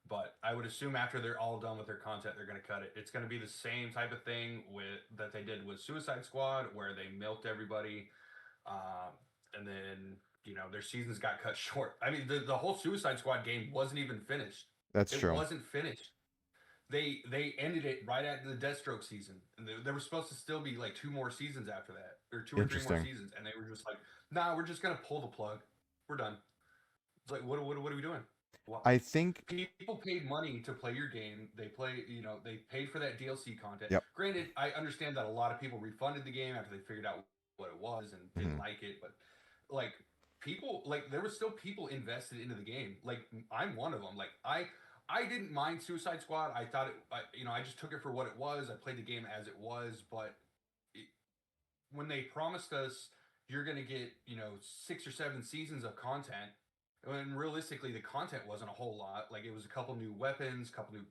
but I would assume after they're all done with their content, they're going to cut it. It's going to be the same type of thing with that they did with Suicide Squad, where they milked everybody, um, and then their seasons got cut short. I mean, the whole Suicide Squad game wasn't even finished. that's It true. wasn't finished. They ended it right at the Deathstroke season, and there was supposed to still be like two more seasons after that, or two or three more Interesting. seasons, and they were just like, "Nah, we're just gonna pull the plug. We're done." It's like, what are we doing? What? I think, People paid money to play your game. They paid for that DLC content. yep. Granted, I understand that a lot of people refunded the game after they figured out what it was and didn't Hmm. like it, but like there was still people invested into the game. Like I'm one of them. Like I didn't mind Suicide Squad. I thought I just took it for what it was. I played the game as it was, but it, when they promised us you're going to get 6 or 7 seasons of content, when realistically the content wasn't a whole lot. Like it was a couple new weapons, couple new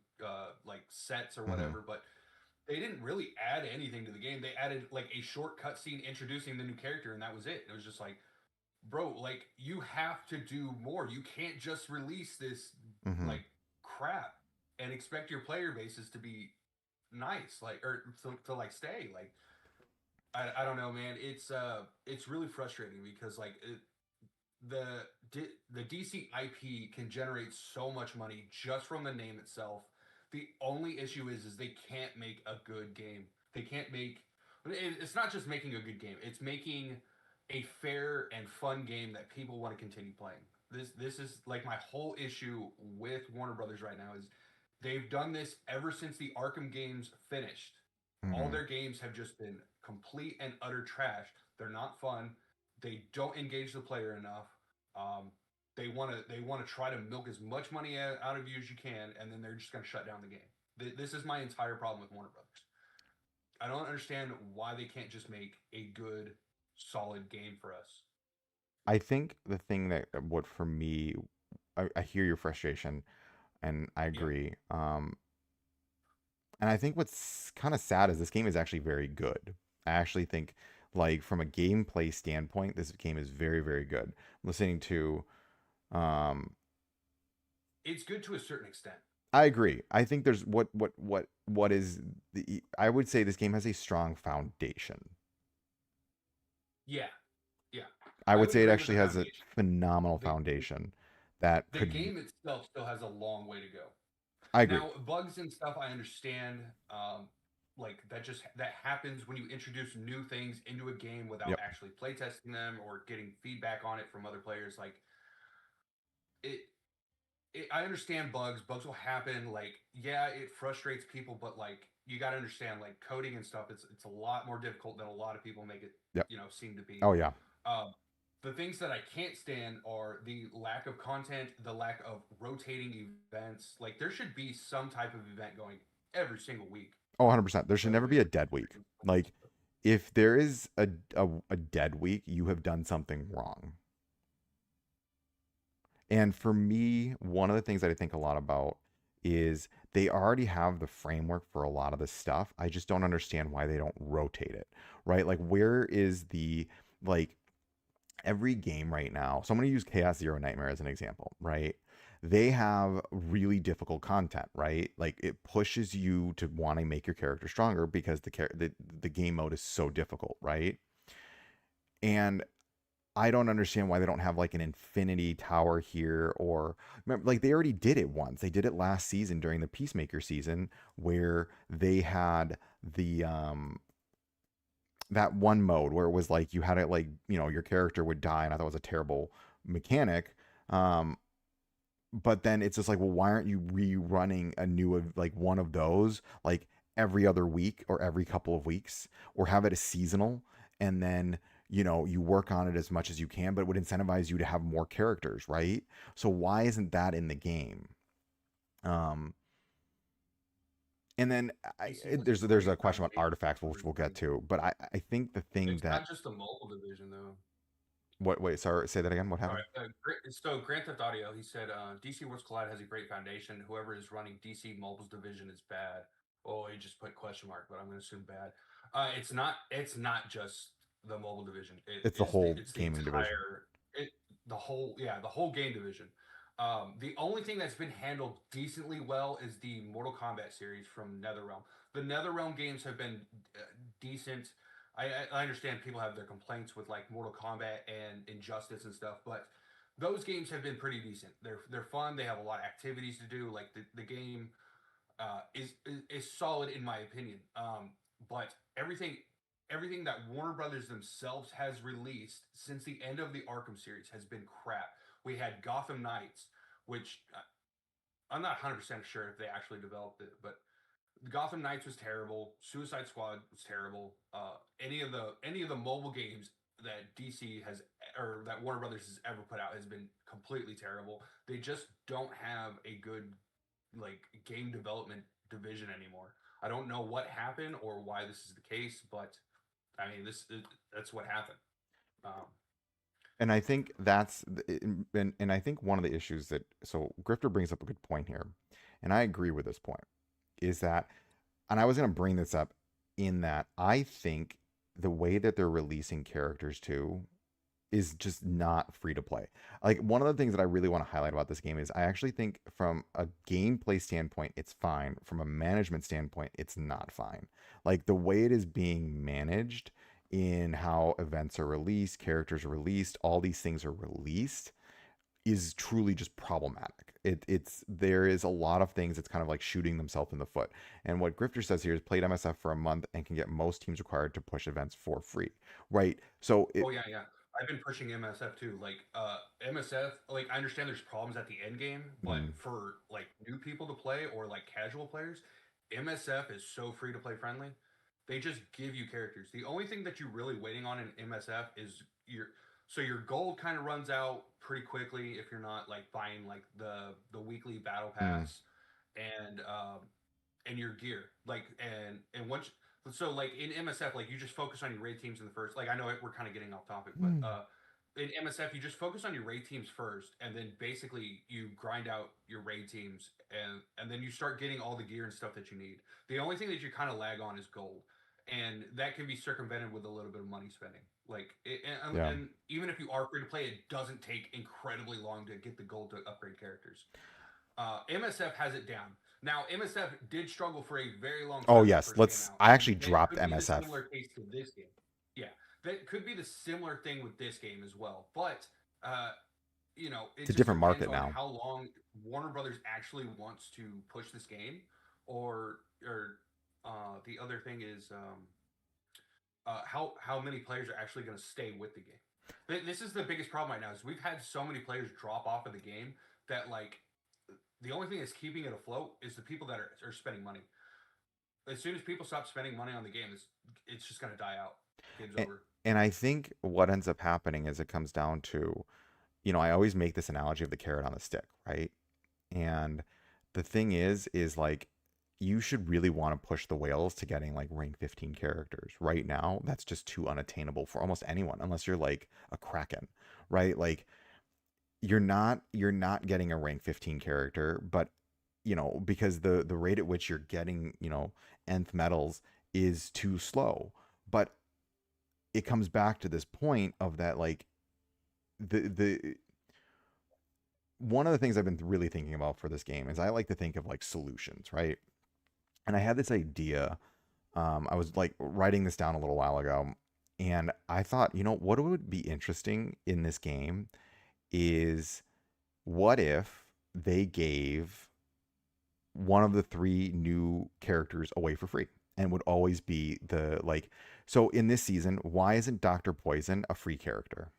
like sets or Hmm. whatever, but they didn't really add anything to the game. They added like a short cutscene introducing the new character, and that was it. It was just like, bro, like you have to do more. You can't just release this Hmm. like crap and expect your player bases to be nice, like or to like stay. Like I don't know, man. It's really frustrating because like the the DC IP can generate so much money just from the name itself. The only issue is they can't make a good game. They can't make. It's not just making a good game. It's making a fair and fun game that people want to continue playing. This is like my whole issue with Warner Brothers right now is they've done this ever since the Arkham games finished. All Hmm. their games have just been complete and utter trash. They're not fun. They don't engage the player enough. Um, they want to try to milk as much money out of you as you can, and then they're just going to shut down the game. This is my entire problem with Warner Brothers. I don't understand why they can't just make a good, solid game for us. I think the thing that would for me, I hear your frustration, and I Yeah, agree. And I think what's kind of sad is this game is actually very good. I actually think, like from a gameplay standpoint, this game is very, very good. Listening to, um, it's good to a certain extent. I agree. I think there's what is I would say this game has a strong foundation. Yeah, yeah, I I would would say it agree with actually the has a foundation. phenomenal The foundation that the could. game itself still has a long way to go. I agree. Now, bugs and stuff, I understand. Like that happens when you introduce new things into a game without Yep. actually playtesting them or getting feedback on it from other players. Like it, I understand bugs. Bugs will happen. Like, yeah, it frustrates people, but like you got to understand, like coding and stuff. It's a lot more difficult than a lot of people make it, Yep. seem to be. Oh yeah. Um, the things that I can't stand are the lack of content, the lack of rotating events. Like, there should be some type of event going every single week. Oh, 100%. There should Whether never be a it's dead week. Like if there is a dead week, you have done something wrong. And for me, one of the things that I think a lot about is they already have the framework for a lot of this stuff. I just don't understand why they don't rotate it, right? Like, where is the, like, every game right now? So I'm going to use Chaos Zero Nightmare as an example, right? They have really difficult content, right? Like, it pushes you to want to make your character stronger because the game mode is so difficult, right? And I don't understand why they don't have like an infinity tower here or remember, like they already did it once. They did it last season during the Peacemaker season where they had the that one mode where it was like you had it like, your character would die and I thought it was a terrible mechanic. Um but then it's just like, well, why aren't you rerunning a new like one of those like every other week or every couple of weeks or have it a seasonal and then you work on it as much as you can, but it would incentivize you to have more characters, right? So why isn't that in the game? Um, and then DC has a there's great a question about foundation artifacts, for which we'll get recruiting. to, but I think the thing It's that not just the mobile division though. what wait sorry say that again, what Sorry. happened? So Grand Theft Audio, he said, DC Worlds Collide has a great foundation. Whoever is running DC Mobile's division is bad. Oh, he just put question mark, but I'm going to assume bad. It's not. It's not just the mobile division. It It's the is the. whole It's the gaming division. entire. It the whole. Yeah, the whole game division. The only thing that's been handled decently well is the Mortal Kombat series from NetherRealm. The NetherRealm games have been decent. I understand people have their complaints with like Mortal Kombat and Injustice and stuff, but those games have been pretty decent. They're fun. They have a lot of activities to do. Like the game is solid in my opinion. But everything that Warner Brothers themselves has released since the end of the Arkham series has been crap. We had Gotham Knights, which I'm not 100% sure if they actually developed it, but Gotham Knights was terrible. Suicide Squad was terrible. Any of the mobile games that DC has or that Warner Brothers has ever put out has been completely terrible. They just don't have a good like game development division anymore. I don't know what happened or why this is the case, but I mean that's what happened. Um, And I think and I think one of the issues that so Grifter brings up a good point here, and I agree with this point, is that, and I was going to bring this up in that I think the way that they're releasing characters too is just not free to play. Like one of the things that I really want to highlight about this game is I actually think from a gameplay standpoint it's fine. From a management standpoint it's not fine. Like the way it is being managed in how events are released, characters are released, all these things are released is truly just problematic. It's there is a lot of things that's kind of like shooting themselves in the foot. And what Grifter says here is played MSF for a month and can get most teams required to push events for free, right? So oh yeah, yeah. I've been pushing MSF too. Like MSF, like I understand there's problems at the end game, but mm, for like new people to play or like casual players, MSF is so free to play friendly. They just give you characters. The only thing that you're really waiting on in MSF is your gold kind of runs out pretty quickly if you're not like buying like the weekly battle mm, pass and your gear. Like and once so like in MSF, like you just focus on your raid teams in the first. Like I know we're kind of getting off topic, but mm, in MSF you just focus on your raid teams first, and then basically you grind out your raid teams, and then you start getting all the gear and stuff that you need. The only thing that you kind of lag on is gold, and that can be circumvented with a little bit of money spending. Like yeah. and even if you are free to play, it doesn't take incredibly long to get the gold to upgrade characters. MSF has it down. Now, MSF did struggle for a very long Oh time when it yes, first came let's. out, I and actually that dropped could be the MSF. similar case to this game. Yeah, that could be the similar thing with this game as well. But uh, It's it a just different depends market on now. how long Warner Brothers actually wants to push this game, or the other thing is how many players are actually going to stay with the game. This is the biggest problem right now. Is we've had so many players drop off of the game that like the only thing that's keeping it afloat is the people that are spending money. As soon as people stop spending money on the game, it's just going to die out. Game's And, over. and I think what ends up happening is it comes down to, I always make this analogy of the carrot on the stick, right? And the thing is like you should really want to push the whales to getting like rank 15 characters. Right now, that's just too unattainable for almost anyone unless you're like a kraken, right? Like you're not getting a rank 15 character, but because the rate at which you're getting, nth medals is too slow. But it comes back to this point of that like the one of the things I've been really thinking about for this game is I like to think of like solutions, right? And I had this idea. I was like writing this down a little while ago, and I thought, what would be interesting in this game is what if they gave one of the three new characters away for free and would always be the like. So in this season, why isn't Dr. Poison a free character?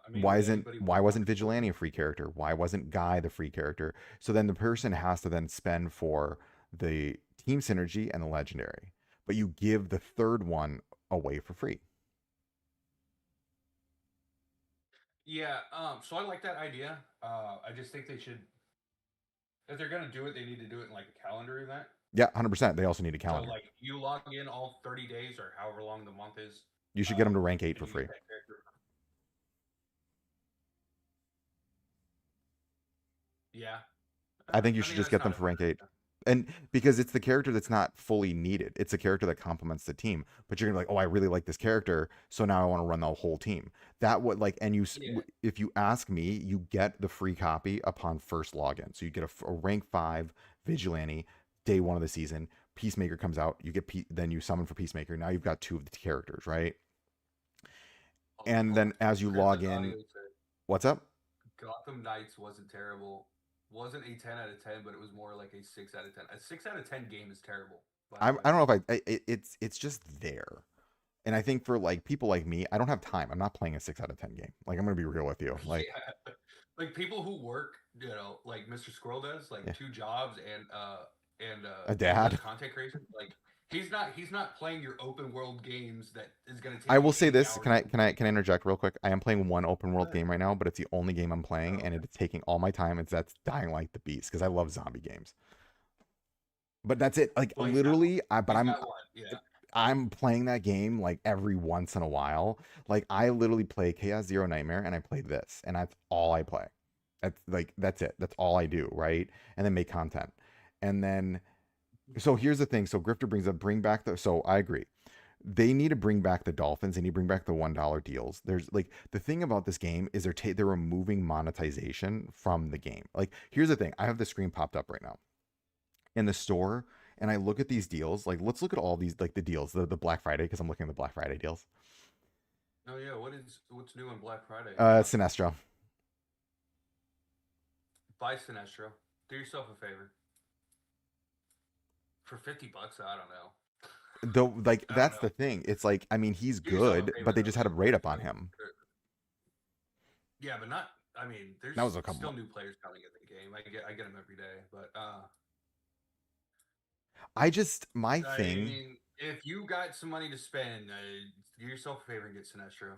I mean, Why would isn't anybody why want wasn't Doctor Vigilante Poison? a free character? Why wasn't Guy the free character? So then the person has to then spend for the team synergy and the legendary, but you give the third one away for free. Yeah. So I like that idea. I just think they should, if they're gonna do it, they need to do it in like a calendar event. Yeah, 100%. They also need a So calendar. like you log in all 30 days or however long the month is, You should get them to rank 8 and for you get free. that character. Yeah. I think you I should mean, just that's get not them a for bad rank 8. idea. And because it's the character that's not fully needed. It's a character that complements the team. But you're gonna be like, oh, I really like this character, so now I want to run the whole team. That would like, and Yeah. if you ask me, you get the free copy upon first login. So you get a rank 5 vigilante day one of the season. Peacemaker comes out, you get then you summon for Peacemaker. Now you've got two of the characters, right? Oh, And then as you log Crimson in, Audio said what's up? Gotham Knights wasn't terrible. Wasn't a 10 out of 10, but it was more like a 6 out of 10. A 6 out of 10 game is terrible, by the way. I don't know if it's just there. And I think for like people like me, I don't have time. I'm not playing a 6 out of 10 game. Like I'm gonna be real with you. Like Yeah. Like people who work, like Mr. Squirrel does, like yeah, two jobs a and does dad. content creation. Like he's not playing your open world games that is going to I take will you say 80 this. hours Can I to can I complete. can I interject real quick? I am playing one open world But, game right now, but it's the only game I'm playing, oh, and okay. it's taking all my time. That's Dying Like the Beast because I love zombie games. But that's it. Like Well, literally, he's got one. Yeah. I'm playing that game like every once in a while. Like I literally play Chaos Zero Nightmare and I play this, and that's all I play. That's it. That's all I do, right? And then make content. And then so here's the thing. So Grifter brings up bring back the so I agree. They need to bring back the dolphins. They need to bring back the $1 deals. There's like the thing about this game is they're removing monetization from the game. Like here's the thing. I have the screen popped up right now in the store, and I look at these deals. Like let's look at all these like the deals, the Black Friday because I'm looking at the Black Friday deals. Oh yeah. What's new on Black Friday? Yeah. Sinestro. Buy Sinestro. Do yourself a favor. For $50, I don't know. Though like I don't that's know. the thing. It's like I mean he's Do yourself a good, but favor they though. just had a rate up on him. Yeah, but not. I mean, That was there's a couple still months. new players coming in the game. I get them every day, but I just my I thing. mean, if you got some money to spend, do yourself a favor and get Sinestro.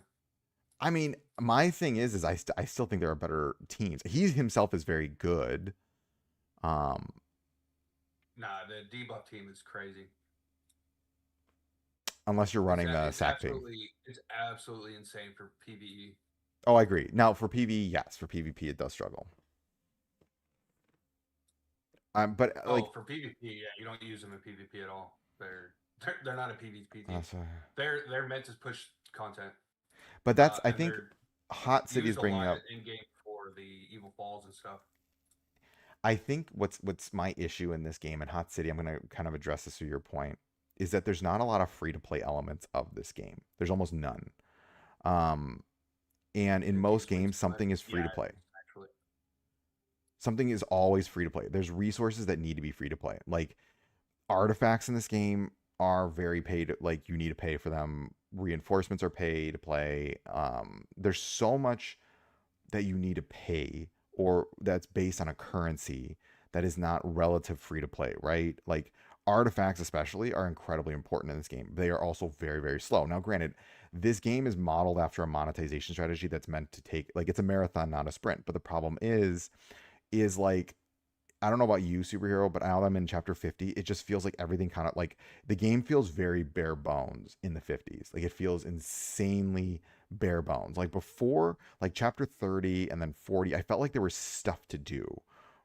I mean, my thing is I still think there are better teams. He himself is very good. Um, Nah, the debuff team is crazy. unless you're It's running a- the it's sack team. absolutely it's absolutely insane for PVE. Oh, I agree. Now for PvE, yes, for PvP it does struggle. But Oh, like, for PvP, yeah, you don't use them in PvP at all. They're not a PvP team. so- They're meant to push content, but that's I and think they're Hot City is used a bringing lot up. in game for the Evil Falls and stuff. I think what's my issue in this game in Hot City, I'm gonna kind of address this through your point, is that there's not a lot of free to play elements of this game. There's almost none. Um, and in The most game's way games, too much. something is Yeah, free to it play. is actually. Something is always free to play. There's resources that need to be free to play. Like artifacts in this game are very paid. Like you need to pay for them. Reinforcements are paid to play. There's so much that you need to pay or that's based on a currency that is not relative free to play, right? Like artifacts especially are incredibly important in this game. They are also very very slow. Now granted, this game is modeled after a monetization strategy that's meant to take like it's a marathon not a sprint, but the problem is like I don't know about you, superhero, but now that I'm in chapter 50, it just feels like everything kind of like the game feels very bare bones in the 50s. Like it feels insanely bare bones. Like before, like chapter 30 and then 40, I felt like there was stuff to do,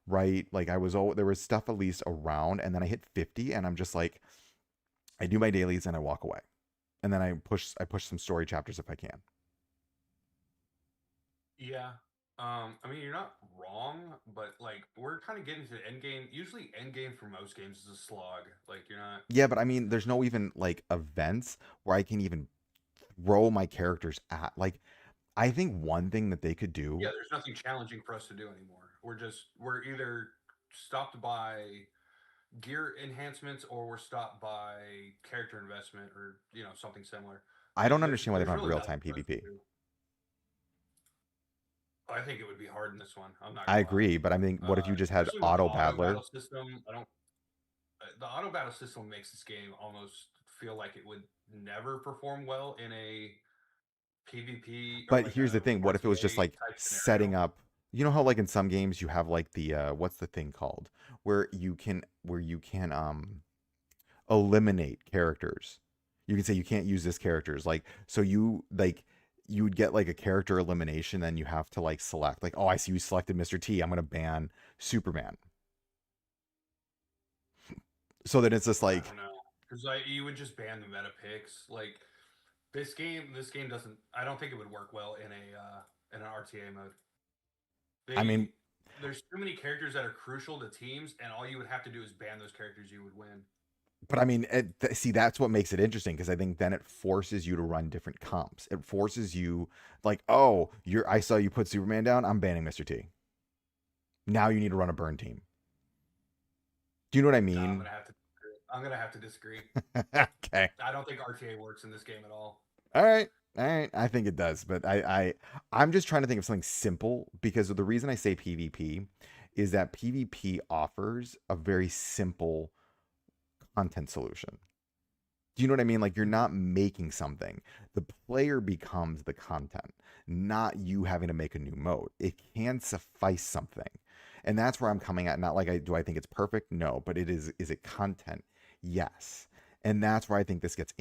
right? Like there was stuff at least around. And then I hit 50 and I'm just like, I do my dailies and I walk away. And then I push some story chapters if I can. Yeah. I mean, you're not wrong, but like we're kind of getting to the end game. Usually, end game for most games is a slog. Like you're not. Yeah, but I mean, there's no even like events where I can even throw my characters at. Like I think one thing that they could Yeah, do, there's nothing challenging for us to do anymore. We're either stopped by gear enhancements or we're stopped by character investment or something similar. I don't There's understand why they there's don't have really real nothing time for us PvP. to do. I think it would be hard in this one. I'm not I gonna lie. agree, but I mean, what if you just had Especially with the auto auto battler? battle system. I don't. The auto battle system makes this game almost feel like it would never perform well in a PvP or But like here's the a thing: what if it was just RTA like type setting scenario. up? You know how like in some games you have like the what's the thing called where you can eliminate characters. You can say you can't use this characters like so you would get like a character elimination, then you have to like select like oh I see you selected Mr. T. I'm gonna ban Superman. So that it's just I like don't know because like you would just ban the meta picks. Like this game doesn't. I don't think it would work well in an RTA mode. I They mean there's too many characters that are crucial to teams, and all you would have to do is ban those characters. You would win. But I mean, see, that's what makes it interesting because I think then it forces you to run different comps. It forces you, like, oh, I saw you put Superman down. I'm banning Mr. T. Now you need to run a burn team. Do you know what I No, mean? I'm gonna have to disagree. Okay. I don't think RTA works in this game at all. All right. All right. I think it does, but I'm just trying to think of something simple because the reason I say PvP is that PvP offers a very simple content solution. Do you know what I mean? Like you're not making something. The player becomes the content, not you having to make a new mode. It can suffice something. And that's where I'm coming at. Not like I think it's perfect? No, but is it content? Yes. And that's where I think this gets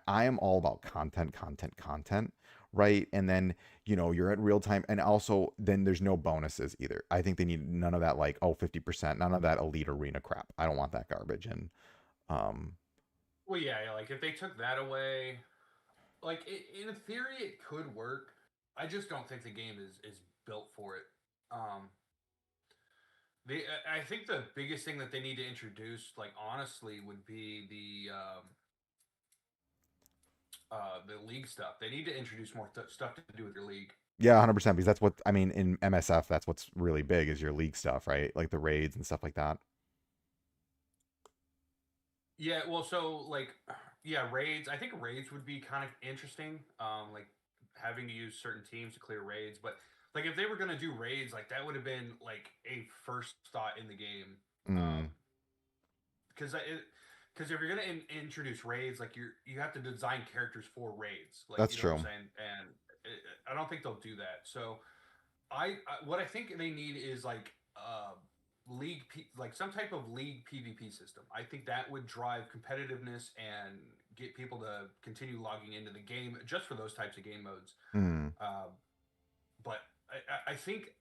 I am all about content, content, content, right? And then, you're at real time and also then there's no bonuses either. I think they need none of that like, oh, 50%, none of that elite arena crap. I don't want that garbage. And um Well, yeah, like if they took that away, like in theory it could work. I just don't think the game is built for it. Um, I think the biggest thing that they need to introduce, like honestly, would be the league stuff. They need to introduce more stuff to do with your league. Yeah, 100% because that's what I mean in MSF that's what's really big is your league stuff, right? Like the raids and stuff like that. Yeah, well, so like, yeah, raids. I think raids would be kind of interesting. Like having to use certain teams to clear raids, but like if they were gonna do raids, like that would have been like a first thought in the game. Mm, Because because if you're gonna introduce raids, like you have to design characters for raids. Like that's you know what I'm true. saying, and I don't think they'll do that. So what I think they need is like like some type of league PvP system. I think that would drive competitiveness and get people to continue logging into the game just for those types of game modes. Mm. Uh, but I think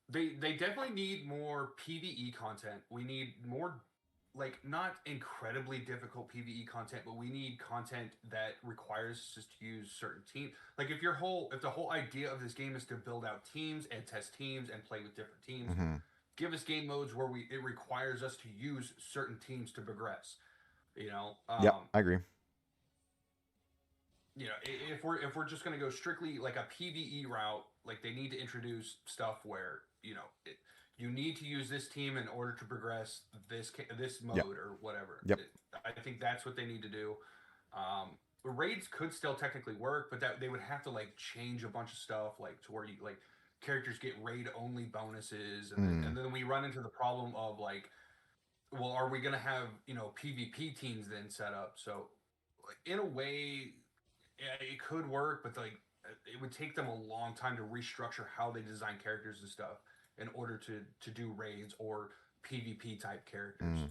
they definitely need more PVE content. We need more. like not incredibly difficult PvE content, but we need content that requires us to use certain teams. Like if the whole idea of this game is to build out teams and test teams and play with different teams, Hmm. give us game modes where it requires us to use certain teams to progress. You know, Yep, I agree. if we're just going to go strictly like a PVE route, like they need to introduce stuff where you need to use this team in order to progress this Yep, mode or whatever. yep. I think that's what they need to do. Raids could still technically work, but that they would have to like change a bunch of stuff, like to where you like characters get raid only bonuses, Mm. and then we run into the problem of like, well, are we going to have PvP teams then set up? So, like, in a way, yeah, it could work, but like it would take them a long time to restructure how they design characters and stuff in order to do raids or PvP type characters. Mm.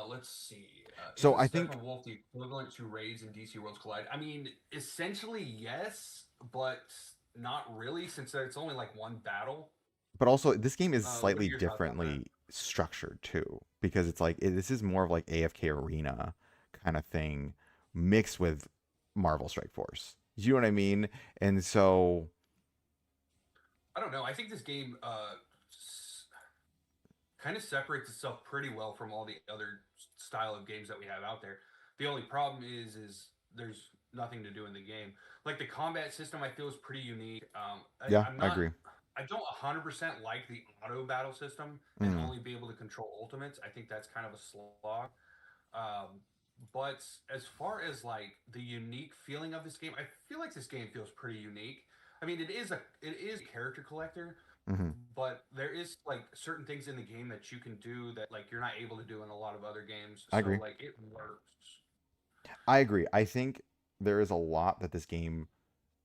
Let's see. So Isn't I think, Steppenwolf the equivalent to raids in DC Worlds Collide? I mean, essentially yes, but not really, since it's only like one battle. but also this game is What are slightly your thoughts on that? differently structured too, because it's like this is more of like AFK Arena kind of thing mixed with Marvel Strike Force. You know what I mean? And so, I don't know. I think this game kind of separates itself pretty well from all the other style of games that we have out there. The only problem is there's nothing to do in the game. Like the combat system, I feel is pretty unique. yeah, I'm I not. agree. I don't 100% like the auto battle system and Mm. only be able to control ultimates. I think that's kind of a slog. Um, but as far as like the unique feeling of this game, I feel like this game feels pretty unique. I mean, it is a character collector, Hmm. but there is like certain things in the game that you can do that like you're not able to do in a lot of other games. I So agree. like it works. I agree. I think there is a lot that this game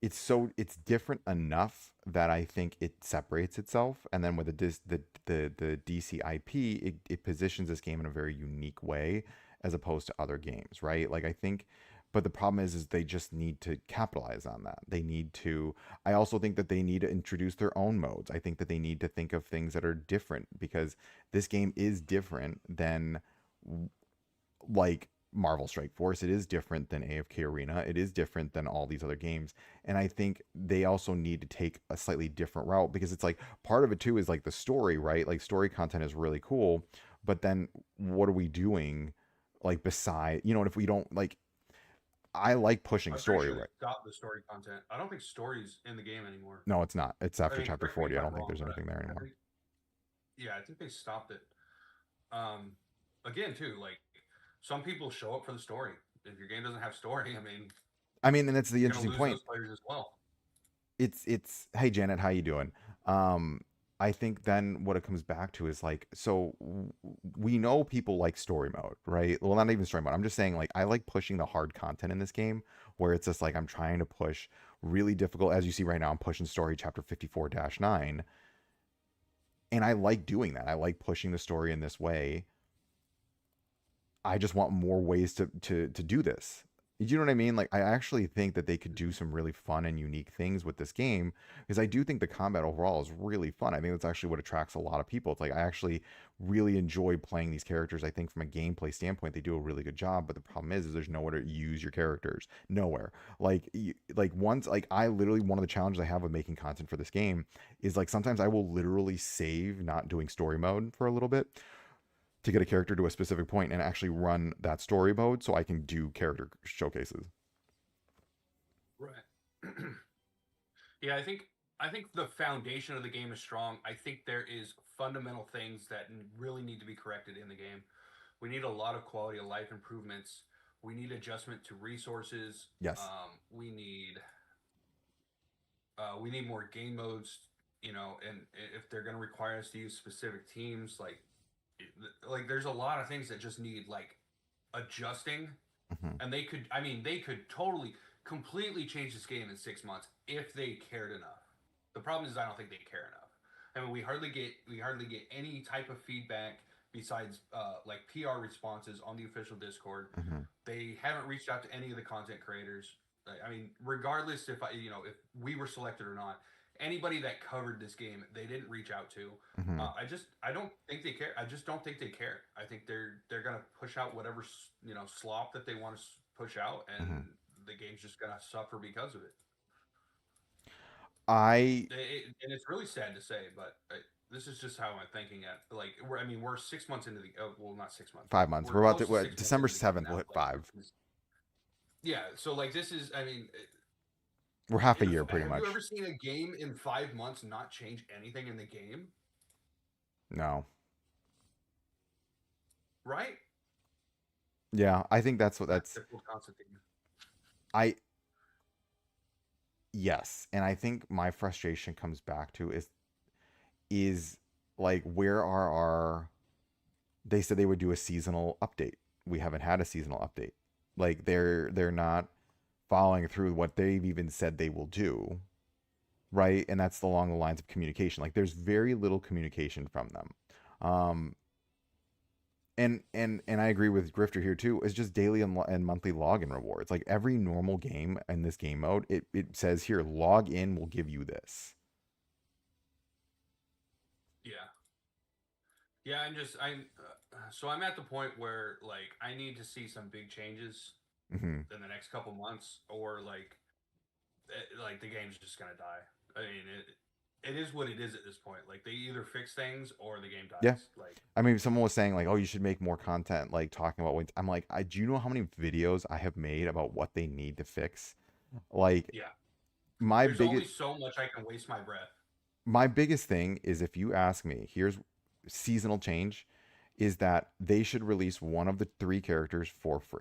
it's different enough that I think it separates itself, and then with the DCIP, it positions this game in a very unique way as opposed to other games, right? Like I think, but the problem is they just need to capitalize on that. They need to. I also think that they need to introduce their own modes. I think that they need to think of things that are different because this game is different than like Marvel Strike Force. It is different than AFK Arena. It is different than all these other games. And I think they also need to take a slightly different route because it's like part of it too is like the story, right? Like story content is really cool, but then what are we doing like beside, and if we don't like I like pushing I'm pretty story, sure they right? stopped the story content. I don't think story's in the game anymore. No, it's not. It's I after mean, chapter correct me 40. if I I'm don't think wrong, there's but anything there I anymore. think yeah, I think they stopped it. Um, Again, too, like some people show up for the story. If your game doesn't have story, I mean, I mean, and that's the you're gonna interesting lose point. those players as well. It's hey Janet, how you doing? Um, I think then what it comes back to is like we know people like story mode, right? Well, not even story mode. I'm just saying like I like pushing the hard content in this game where it's just like I'm trying to push really difficult as you see right now I'm pushing story chapter 54-9 and I like doing that. I like pushing the story in this way. I just want more ways to do this. You know what I mean? Like I actually think that they could do some really fun and unique things with this game because I do think the combat overall is really fun. I think that's actually what attracts a lot of people. It's like I actually really enjoy playing these characters. I think from a gameplay standpoint they do a really good job, but the problem is there's nowhere to use your characters. Nowhere. Like once like I literally one of the challenges I have with making content for this game is like sometimes I will literally save not doing story mode for a little bit to get a character to a specific point and actually run that story mode so I can do character showcases. Right. Yeah, I think the foundation of the game is strong. I think there is fundamental things that really need to be corrected in the game. We need a lot of quality of life improvements. We need adjustment to resources. Yes. We need more game modes. And if they're going to require us to use specific teams, like there's a lot of things that just need like adjusting, Hmm. and they could totally completely change this game in 6 months if they cared enough. The problem is I don't think they care enough. I mean, we hardly get any type of feedback besides like PR responses on the official Discord. Hmm. They haven't reached out to any of the content creators. I mean, regardless if if we were selected or not, anybody that covered this game, they didn't reach out to. Hmm. I don't think they care. I just don't think they care. I think they're gonna push out whatever slop that they want to push out, and Hmm. the game's just gonna suffer because of it. I And it's really sad to say, but this is just how I'm thinking. At like, we're 6 months into the. Well, not 6 months, but 5 months. we're We're about to close to what, 6 months December into the game 7th. We'll now. hit 5. Yeah. So like, this is. We're half a year pretty Have you much. ever seen a game in 5 months not change anything in the game? No. Right? Yeah, I think that's what That's that's typical Constantine. I yes, and I think my frustration comes back to is like where are our they said they would do a seasonal update. We haven't had a seasonal update. Like they're not following through what they've even said they will do, right? And that's along the lines of communication. Like there's very little communication from them. Um and I agree with Grifter here too. It's just daily and monthly login rewards. Like every normal game in this game mode, it says here log in will give you this. Yeah. Yeah. So I'm at the point where like I need to see some big changes Hmm. in the next couple months, or like the game's just gonna die. I mean, it is what it is at this point. Like they either fix things or the game Yeah. dies. Like, I mean, someone was saying like, "Oh, you should make more content like talking about what." I'm like, I do you know how many videos I have made about what they need to fix? Like yeah, my there's only biggest so much I can waste my breath. my biggest thing is if you ask me, here's seasonal change is that they should release one of the three characters for free.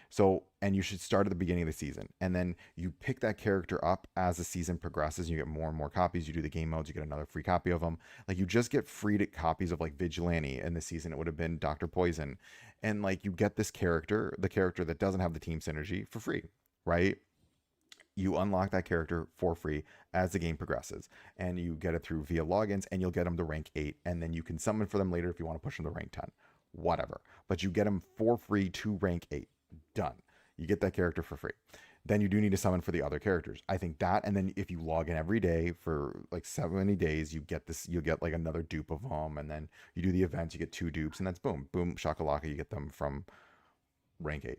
So, and you should start at the beginning of the season. And then you pick that character up as the season progresses. You get more and more copies. You do the game modes, you get another free copy of them. Like, you just get free copies of, like, Vigilante in the season. It would have been Dr. Poison. And, like, you get this character, the character that doesn't have the team synergy, for free, right? You unlock that character for free as the game progresses, and you get it through via logins, and you'll get them to rank 8, and then you can summon for them later if you want to push them to rank 10, whatever, but you get them for free to rank 8. Done. You get that character for free. Then you do need to summon for the other characters. I think that, and then if you log in every day for like 70 days, you get this, you'll get like another dupe of them, and then you do the events, you get 2 dupes, and that's boom boom shakalaka, you get them from rank 8.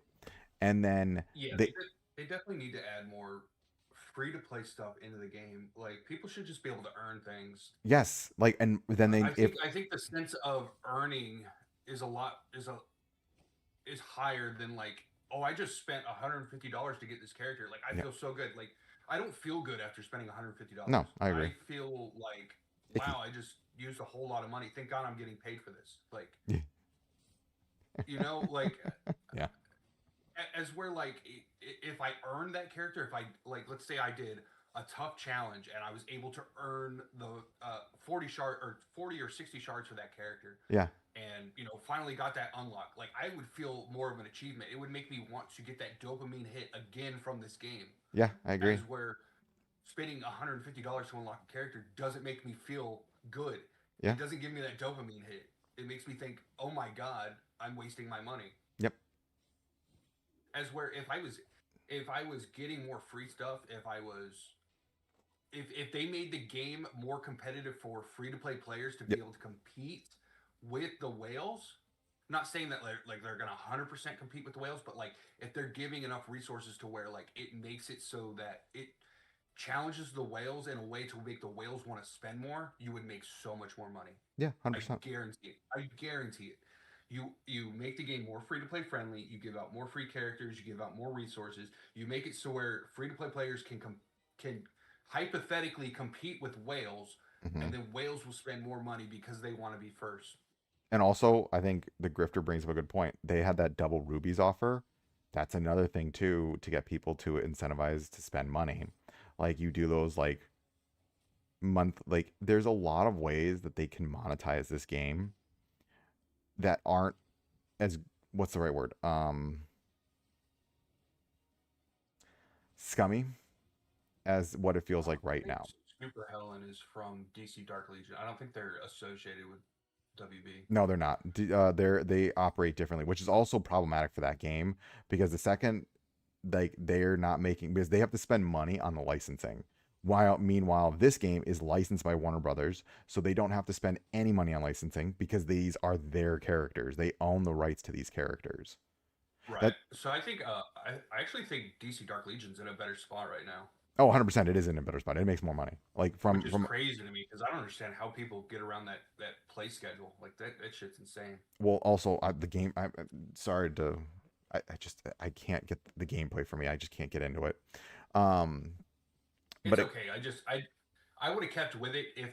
And then Yeah, they they definitely need to add more free to play stuff into the game. Like people should just be able to earn things. yes, like, and then they if I think the sense of earning is a lot is higher than like, oh, I just spent $150 to get this character. Like I yeah, feel so good. Like I don't feel good after spending $150. no, I agree. I feel like, Icky. wow, I just used a whole lot of money. Thank God I'm getting paid for this. Like, Yeah. like Yeah. as where like if I earned that character, if I like, let's say I did a tough challenge and I was able to earn the 40 or 60 shards for that character, Yeah. and finally got that unlock, like I would feel more of an achievement. It would make me want to get that dopamine hit again from this game. Yeah, I agree. As where spending $150 to unlock a character doesn't make me feel good. Yeah. It doesn't give me that dopamine hit. It makes me think, oh my god, I'm wasting my money. Yep. As where if I was getting more free stuff, if they made the game more competitive for free to play players to be Yep. able to compete with the whales. Not saying that like they're gonna 100% compete with the whales, but like if they're giving enough resources to where like it makes it so that it challenges the whales in a way to make the whales want to spend more, you would make so much more money. Yeah, I 100%. guarantee it. I guarantee it. You make the game more free to play friendly. You give out more free characters. You give out more resources. You make it so where free to play players can hypothetically compete with whales, Hmm. and then whales will spend more money because they want to be first. And also, I think the grifter brings up a good point. They had that double rubies offer. That's another thing too to get people to incentivize to spend money. Like you do those like like there's a lot of ways that they can monetize this game that aren't as what's the right word? Scummy as what it feels like I right think now. Super Helen is from DC Dark Legion. I don't think they're associated with WB. No, they're not. They operate differently, which is also problematic for that game because the second like they're not making because they have to spend money on the licensing, While meanwhile, this game is licensed by Warner Brothers, so they don't have to spend any money on licensing because these are their characters. They own the rights to these characters. Right. That So I think I actually think DC Dark Legion's in a better spot right now, 100% it is in a better spot. It makes more money. Like which is from crazy to me because I don't understand how people get around that play schedule. Like that shit's insane. well, also the game. I'm sorry to. I just I can't get the gameplay for me. I just can't get into it. Um, but It's it, okay. I would have kept with it if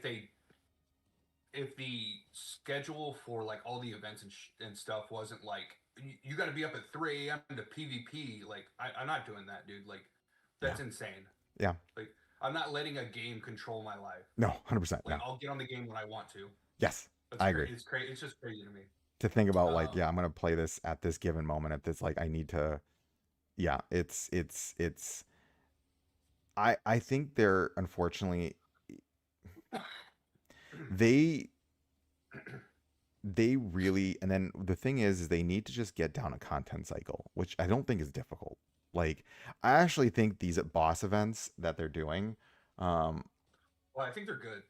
the schedule for like all the events and stuff wasn't like you got to be up at 3 a.m. to PvP. Like I'm not doing that, dude. Like yeah, that's insane. yeah, Like I'm not letting a game control my life. no, 100% Like no. I'll get on the game when I want to. Yes, That's I crazy. agree. It's crazy. It's just crazy to me. To think about like, Um, yeah, I'm gonna play this at this given moment at this like I need to. Yeah, it's. I think they're unfortunately they they really, and then the thing is they need to just get down a content cycle, which I don't think is difficult. Like I actually think these boss events that they're doing, um well, I think they're good.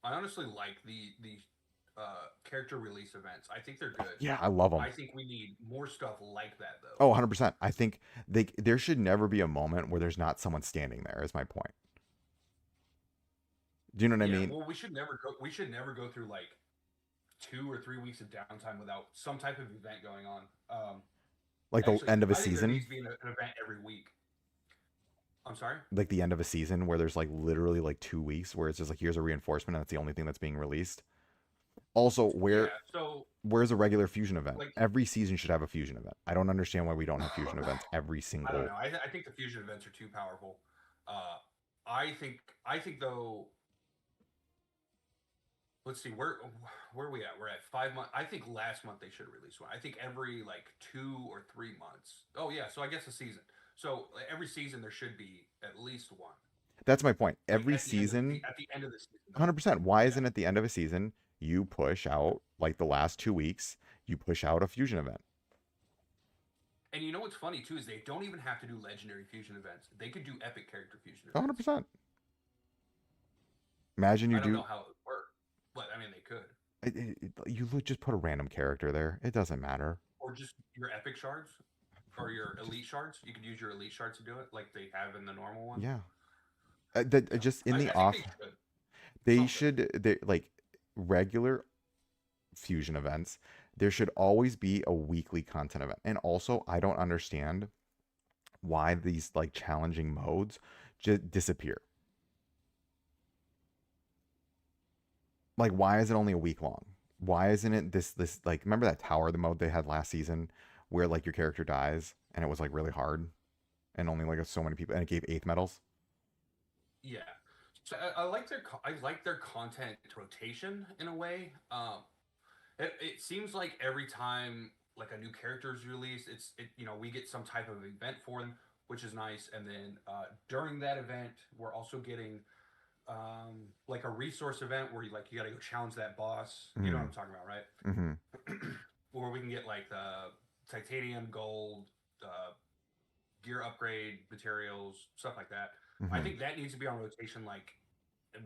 I honestly like the character release events. I think they're good. yeah, I love them. I think we need more stuff like that though. Oh, 100%. I think there should never be a moment where there's not someone standing there is my point. Do you know what I Yeah, mean? well, we should never go through like 2 or 3 weeks of downtime without some type of event going on. Like the Actually, end of a I think there needs season, to be an event every week. I'm sorry. like the end of a season where there's like literally like 2 weeks where it's just like here's a reinforcement and that's the only thing that's being released. Also, Yeah. So where's a regular fusion event? like Every season should have a fusion event. I don't understand why we don't have fusion events every I don't single. know. I think the fusion events are too powerful. Uh, I think though. Let's see where are we at? We're at 5 months. I think last month they should have released one. I think every like 2 or 3 months. Oh yeah, so I guess a season. So like, every season there should be at least one. That's my point. Like Every season, at the end of the season though. 100%. Why Yeah. isn't at the end of a season you push out like the last 2 weeks, you push out a fusion event? And you know what's funny too is they don't even have to do legendary fusion events. They could do epic character fusion events. 100%. Imagine you I don't do. know how it would work, but I mean they could. You just put a random character there. It doesn't matter. Or just your epic shards or your elite shards. You could use your elite shards to do it, like they have in the normal one. Yeah. Yeah, Just in the I think they off, should they something. should they like regular fusion events. There should always be a weekly content event. And also, I don't understand why these like challenging modes just disappear. Like, why is it only a week long? Why isn't it this like remember that tower the mode they had last season where like your character dies and it was like really hard and only like so many people and it gave eighth medals? Yeah. So I like I like their content rotation in a way. It seems like every time like a new character is released, we get some type of event for them, which is nice. And then during that event, we're also getting like a resource event where you got to go challenge that boss. You know what Mm-hmm. I'm talking about, right? Mm-hmm. Where we can get like the titanium, gold, uh, gear upgrade materials, stuff like that. I Mm-hmm. think that needs to be on rotation like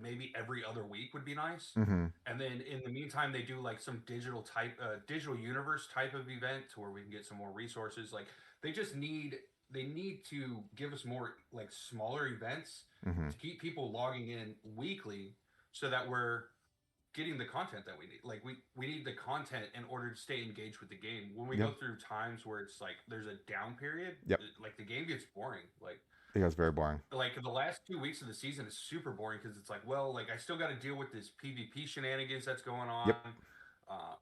maybe every other week would be nice. Mm-hmm. And then in the meantime, they do like some digital universe type of event where we can get some more resources. Like they just they need to give us more like smaller events Mm-hmm. to keep people logging in weekly, so that we're getting the content that we need. Like we need the content in order to stay engaged with the game. When we Yeah. go through times where it's like there's a down period, Yep. like the game gets boring. I think that's very boring. Like the last 2 weeks of the season is super boring because it's like, well, like I still got to deal with this PvP shenanigans that's going on. Yep.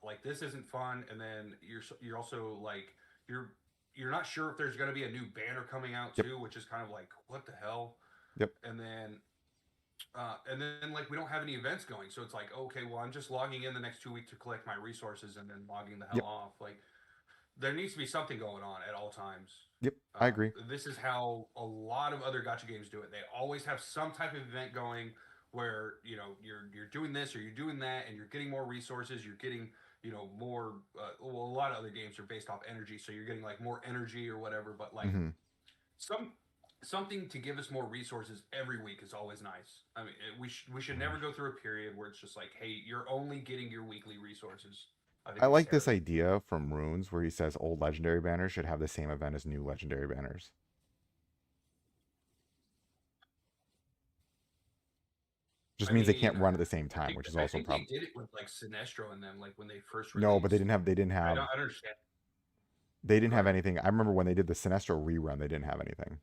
Like this isn't fun, and then you're also like you're you're not sure if there's going to be a new banner coming out Yep. too, which is kind of like what the hell. Yep. And then like we don't have any events going, so it's like okay, well I'm just logging in the next 2 weeks to collect my resources and then logging the hell Yep. off. Like there needs to be something going on at all times. Yep. I agree. This is how a lot of other gotcha games do it. They always have some type of event going where you're doing this or you're doing that, and you're getting more resources. You're getting more. Well, a lot of other games are based off energy, so you're getting like more energy or whatever. But like Mm-hmm. some something to give us more resources every week is always nice. I mean, we should never go through a period where it's just like, hey, you're only getting your weekly resources. I think I it's like this terrible. idea from Runes where he says old legendary banners should have the same event as new legendary banners. Just I means they mean, can't run at the same time, which is I also a think they problem. did it with like Sinestro and them, like when they first No, but they released. didn't have I don't understand. they didn't Go have ahead. anything. I remember when they did the Sinestro rerun, they didn't have anything.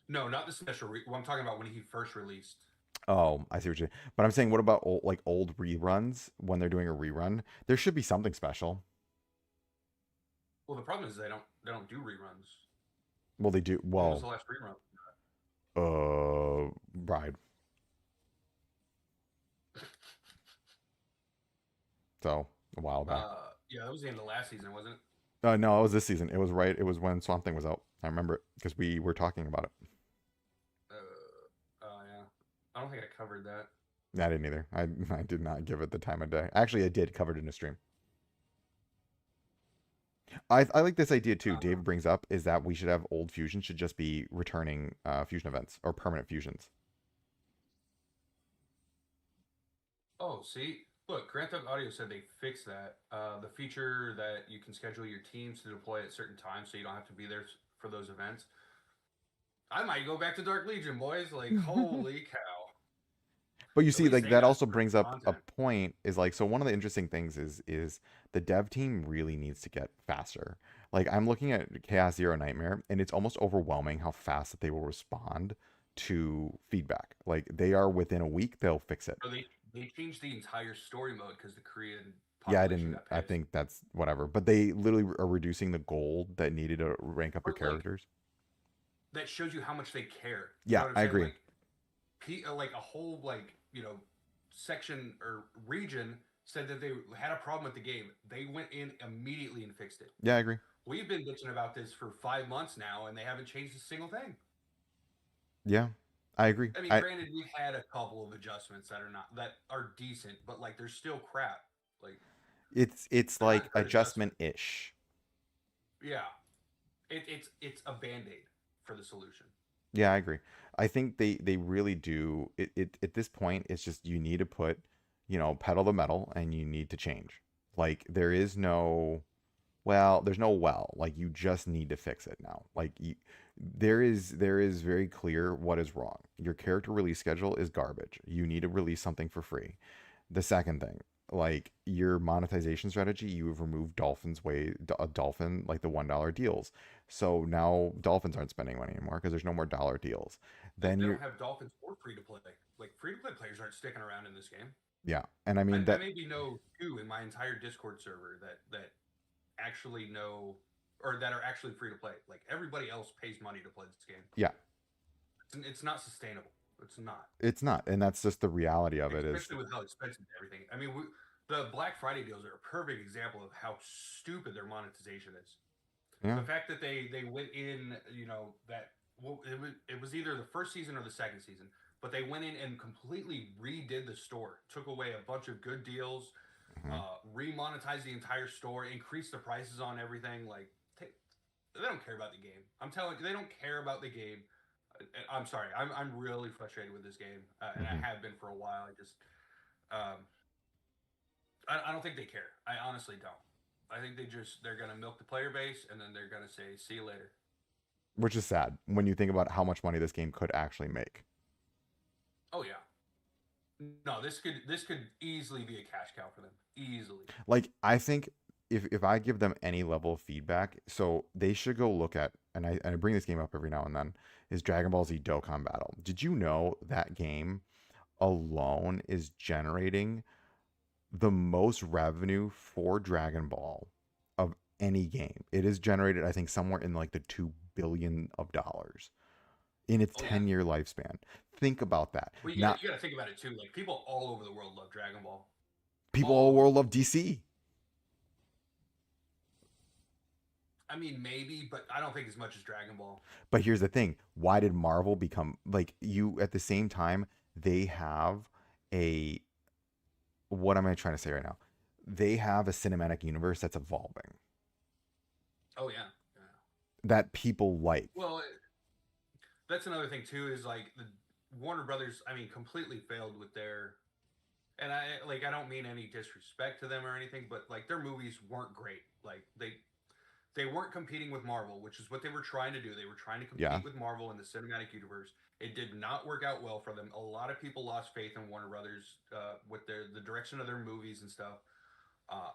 No, not the Sinestro. Well, I'm talking about when he first released. Oh, I see what you're saying. But I'm saying, what about old, like old reruns when they're doing a rerun? There should be something special. Well, the problem is they don't do reruns. Well, they do. When was Well, the last rerun? Bride. So a while back. Yeah, that was the end of last season, wasn't it? No, it was this season. It was right. It was when Swamp Thing was out. I remember it because we were talking about it. Yeah. I don't think I covered that. I didn't either. I did not give it the time of day. Actually, I did cover it in a stream. I like this idea too. Uh, Dave brings up is that we should have old fusion should just be returning fusion events or permanent fusions. oh, see, look, Grand Theft Audio said they fixed that. The feature that you can schedule your teams to deploy at certain times, so you don't have to be there for those events. I might go back to Dark Legion, boys. Like, holy cow! But you At see, least like they that got also some great brings up a content. point. Is like so one of the interesting things is the dev team really needs to get faster. Like I'm looking at Chaos Zero Nightmare, and it's almost overwhelming how fast that they will respond to feedback. Like they are within a week, they'll fix it. So they changed the entire story mode because the Korean Yeah, I population didn't. got I pissed. think that's whatever. But they literally are reducing the gold that needed to rank up your But like characters. that shows you how much they care. You know Yeah, what I'm I saying? agree. Like a whole section or region said that they had a problem with the game. They went in immediately and fixed it. Yeah, I agree. We've been bitching about this for 5 months now, and they haven't changed a single thing. Yeah, I agree. I mean, I granted, we've had a couple of adjustments that are decent, but like they're still crap. Like it's they're like not good adjustment adjustments. ish. Yeah, it's a band aid for the solution. Yeah, I agree. I think they really do. It at this point, it's just you need to put, pedal the metal, and you need to change. Like there is no, well, there's no well. Like you just need to fix it now. There is very clear what is wrong. Your character release schedule is garbage. You need to release something for free. The second thing, like your monetization strategy, you have removed Dolphin, like the $1 deals. So now Dolphins aren't spending money anymore because there's no more dollar deals. Then They you're, don't have Dolphins or free to play. Like free to play players aren't sticking around in this game. yeah. And I mean I that, maybe know two in my entire Discord server that actually know or that are actually free to play. Like everybody else pays money to play this game. yeah, It's not sustainable. It's not, it's not. And that's just the reality of it is, especially with how expensive everything. I mean, the Black Friday deals are a perfect example of how stupid their monetization is. yeah. The fact that they went in, that well, it was either the first season or the second season, but they went in and completely redid the store, took away a bunch of good deals, Mhm. remonetized the entire store, increased the prices on everything. Like they don't care about the game. I'm telling you, they don't care about the game. I'm sorry. I'm really frustrated with this game, and I Mhm. have been for a while. Um, I don't think they care. I honestly don't. I think they're gonna milk the player base, and then they're gonna say, "See you later." Which is sad when you think about how much money this game could actually make. Oh yeah. No, this could easily be a cash cow for them. Easily. Like I think if I give them any level of feedback, so they should go look at, and I bring this game up every now and then, is Dragon Ball Z Dokkan Battle. Did you know that game alone is generating the most revenue for Dragon Ball of any game? It is generated, I think, somewhere in like the $2 billion of dollars in its Oh yeah. 10-year lifespan. Think about that. Well, Not you gotta think about it too. Like people all over the world love Dragon Ball. people All all over the over the world love world. DC. I mean, maybe, but I don't think as much as Dragon Ball. But here's the thing. Why did Marvel become like you at the same time they have a what am I trying to say right now? They have a cinematic universe that's evolving Oh yeah. Yeah. that people like. Well, that's another thing too. Is like the Warner Brothers. I mean, completely failed with their. And I don't mean any disrespect to them or anything, but like their movies weren't great. Like they weren't competing with Marvel, which is what they were trying to do. They were trying to Yeah. compete with Marvel in the cinematic universe. It did not work out well for them. A lot of people lost faith in Warner Brothers with the direction of their movies and stuff.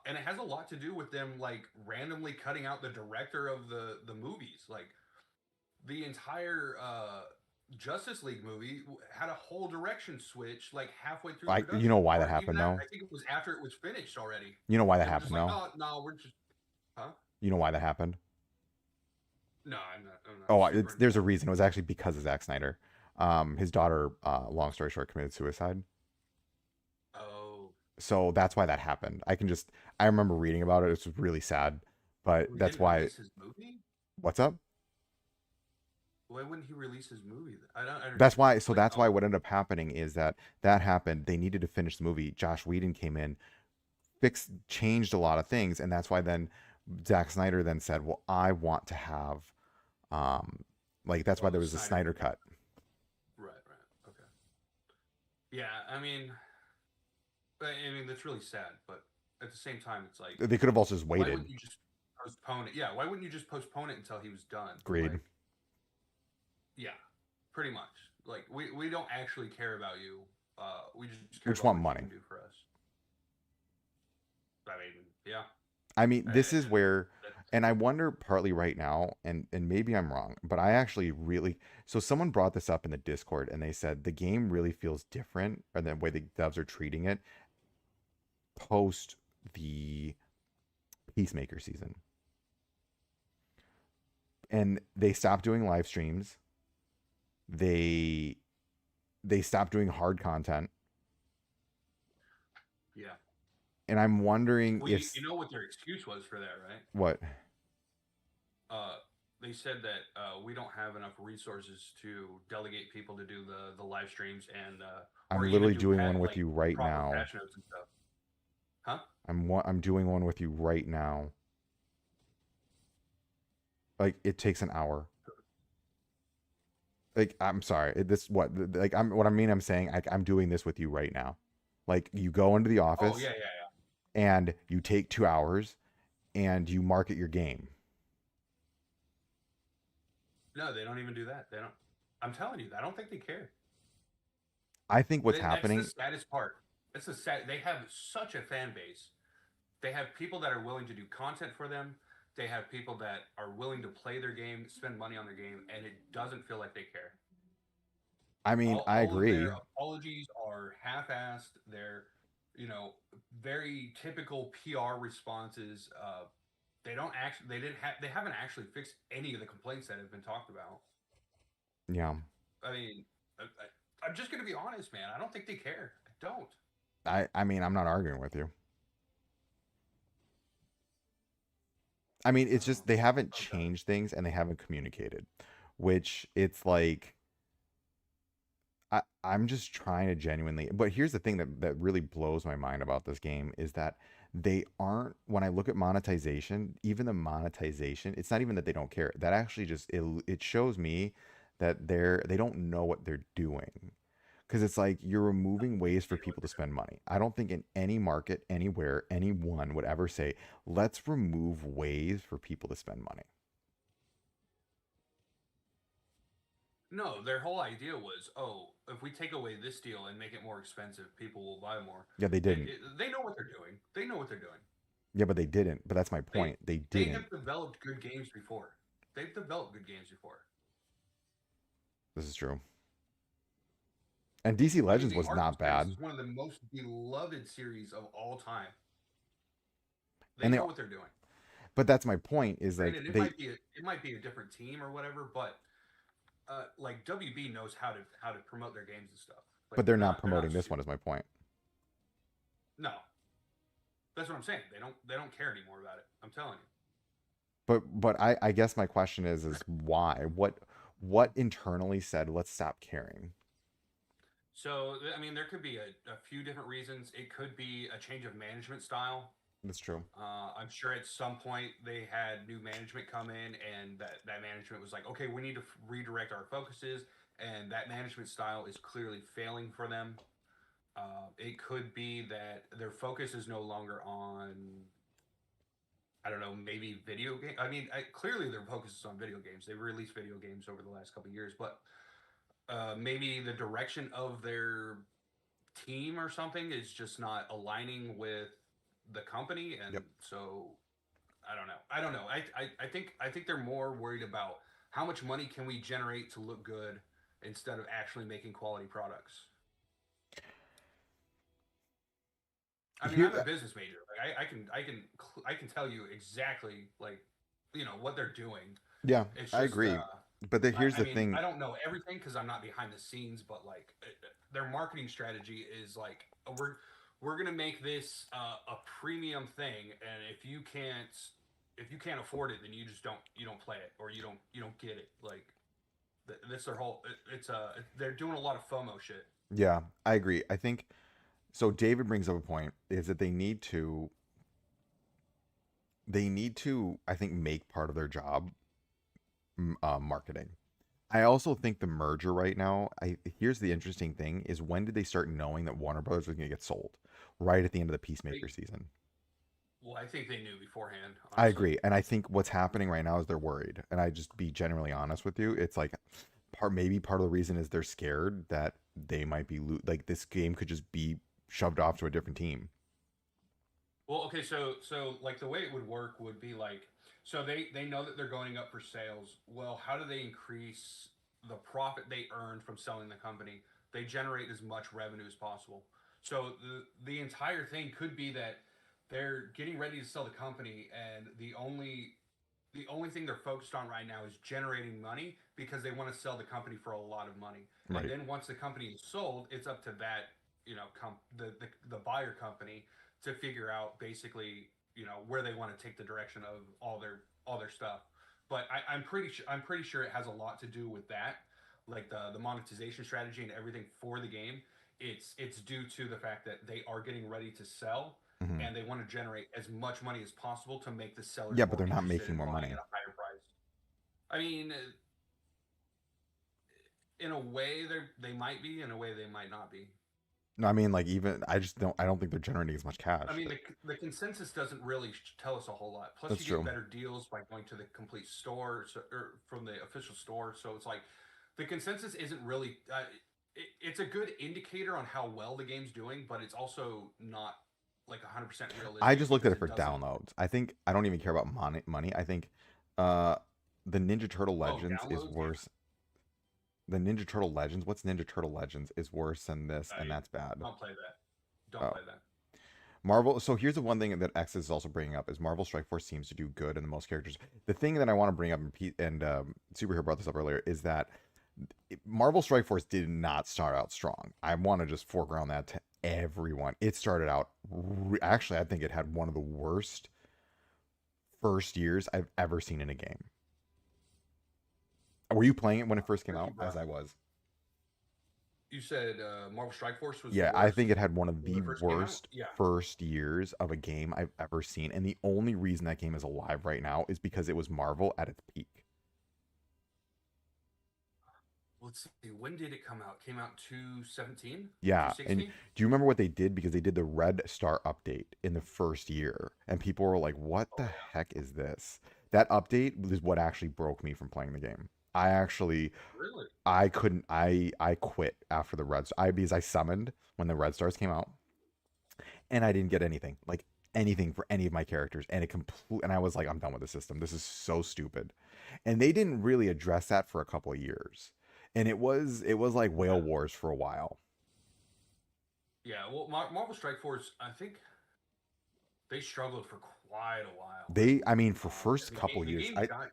And it has a lot to do with them like randomly cutting out the director of the movies. Like the entire Justice League movie had a whole direction switch like halfway through You know production, why that or even happened that. though? I think it was after it was finished already. You know why that They were just happened like, though? oh no, we're just, huh? You know why that happened? No, I'm not Oh, super there's a involved. reason. It was actually because of Zack Snyder. His daughter, long story short, committed suicide. Oh, So that's why that happened. I remember reading about it. It's really sad, but we that's didn't why. release his movie. What's up? Why wouldn't he release his movie? I don't That's get why. that. So Like, that's why oh, what ended up happening is that happened. They needed to finish the movie. Josh Whedon came in, changed a lot of things, and that's why then Zack Snyder then said, "Well, I want to have, um, like that's why well, there the was a Snyder Snyder cut. cut." Right. Okay. Yeah, I mean that's really sad, but at the same time, it's like, They could have also just why waited. wouldn't you just postpone it? Yeah, why wouldn't you just postpone it until he was done? Agreed. Like, yeah, pretty much. Like, we don't actually care about you. We just We care just about want what you money. can do for us. I mean, yeah, I mean, this is and where, that, and I wonder partly right now, and maybe I'm wrong, but I actually really, so someone brought this up in the Discord, and they said the game really feels different, or the way the devs are treating it post the Peacemaker season, and they stopped doing live streams. They they stopped doing hard content, yeah. and I'm wondering Well, if you know what their excuse was for that, right? what Uh, they said that we don't have enough resources to delegate people to do the live streams and or I'm even literally do doing one with like you right proper now. patch notes and stuff. Huh? I'm doing one with you right now. Like it takes an hour. Like I'm sorry, this what like I'm what I mean. I'm saying I'm doing this with you right now. Like you go into the Oh office yeah. and you take 2 hours and you market your game. No, they don't even do that. They don't. I'm telling you, I don't think they care. I think what's That's the happening. saddest part. That's the sad. They have such a fan base. They have people that are willing to do content for them. They have people that are willing to play their game, spend money on their game, and it doesn't feel like they care. I mean, I All of their agree. apologies are half-assed. They're, you know, very typical PR responses. They don't actually, they haven't actually fixed any of the complaints that have been talked about. Yeah. I mean, I'm just gonna be honest, man. I don't think they care. I don't. I mean, I'm not arguing with you. I mean, it's just Oh, they haven't okay. changed things and they haven't communicated, which it's like I'm just trying to genuinely. But here's the thing that really blows my mind about this game is that they aren't. When I look at monetization, even the monetization, it's not even that they don't care. That actually just it shows me that they don't know what they're doing. Because it's like you're removing ways for You know what people to they're spend money. I don't think in any market, anywhere, anyone would ever say, let's remove ways for people to spend money. doing. No, their whole idea was, oh, if we take away this deal and make it more expensive, people will buy more. Yeah, they didn't. They know what they're doing. They know what they're doing. Yeah, but they didn't. But that's my They point. They they didn't. have developed good games before. They've developed good games before. This is true. And DC I mean, Legends the was Arkham not series bad. is one of the most beloved series of all time. They And they, know what they're doing. but that's my point is like Granted, they, it might be a different team or whatever, but like WB knows how to promote their games and stuff. Like but they're not they're not promoting this one. Is my point. no. That's what I'm saying. They don't care anymore about it. I'm telling you. But I guess my question is why? What internally said let's stop caring? So I mean, there could be a few different reasons. It could be a change of management style. That's true. I'm sure at some point they had new management come in, and that management was like, okay, we need to redirect our focuses, and that management style is clearly failing for them. It could be that their focus is no longer on, I don't know, maybe video game. I mean, clearly their focus is on video games. They released video games over the last couple of years, but maybe the direction of their team or something is just not aligning with the company, and Yep. so I don't know. I don't know. I think they're more worried about how much money can we generate to look good instead of actually making quality products. I mean, Here, I'm a business major. Like I can tell you exactly like what they're doing. yeah, It's I just agree. But here's I the mean, thing. I don't know everything because I'm not behind the scenes, but like their marketing strategy is like we're gonna make this a premium thing, and if you can't afford it, then you don't play it or you don't get it. Like that's their whole. They're doing a lot of FOMO shit. Yeah, I agree. I think so. David brings up a point is that they need to, I think, make part of their job marketing. I also think the merger right now, here's the interesting thing is when did they start knowing that Warner Brothers was going to get sold? Right at the end of the Peacemaker They, season. well, I think they knew beforehand, I honestly. agree. And I think what's happening right now is they're worried. And I just be generally honest with you. It's like maybe part of the reason is they're scared that they might be like this game could just be shoved off to a different team. Well, okay, so like the way it would work would be like, so they know that they're going up for sales. Well, how do they increase the profit they earned from selling the company? They generate as much revenue as possible. So the entire thing could be that they're getting ready to sell the company, and the only thing they're focused on right now is generating money because they want to sell the company for a lot of money. And Right. then once the company is sold, it's up to that the buyer company to figure out basically where they want to take the direction of all their stuff. But I'm pretty sure it has a lot to do with that, like the monetization strategy and everything for the game. It's due to the fact that they are getting ready to sell, Hmm. and they want to generate as much money as possible to make the sellers Yeah, but more they're not interested making in more buying money. at a higher price. I mean, in a way they might be, in a way they might not be. No, I mean, like, even I don't think they're generating as much I cash. mean, the consensus doesn't really tell us a whole lot. Plus, That's you get true. better deals by going to the complete store, or from the official store. So it's like the consensus isn't really. It's a good indicator on how well the game's doing, but it's also not like 100% I realistic just looked at because it it for doesn't. downloads. I think I don't even care about money. I think uh the Ninja Turtle Oh, Legends is downloads? Yeah. worse. The Ninja Turtle Legends, what's Ninja Turtle Legends is worse than this, and I that's bad. don't play that. Don't Oh. play that. Marvel. So here's the one thing that X is also bringing up is Marvel Strike Force seems to do good in the most characters. The thing that I want to bring up, and Superhero brought this up earlier, is that Marvel Strike Force did not start out strong. I want to just foreground that to everyone. It started out actually, I think it had one of the worst first years I've ever seen in a game. Were you playing it when it first came Where's you, out? bro? As I was. You said Marvel Strike Force was the Yeah, I worst think it had one of when the it first came out. worst Yeah. first years of a game I've ever seen. And the only reason that game is alive right now is because it was Marvel at its peak. Let's see. When did it come out? Came out 217, Yeah. And 216. do you remember what they did? Because they did the Red Star update in the first year. And people were like, what Oh the yeah. heck is this? That update is what actually broke me from playing the game. I actually Really? I couldn't I quit after the Red Star because I summoned when the Red Stars came out and I didn't get anything. Like anything for any of my characters and and I was like I'm done with the system. This is so stupid. And they didn't really address that for a couple of years. And it was like Whale Yeah. Wars for a while. Yeah. Well, Marvel Strike Force, I think they struggled for quite a while. I mean for first And couple the years game I got.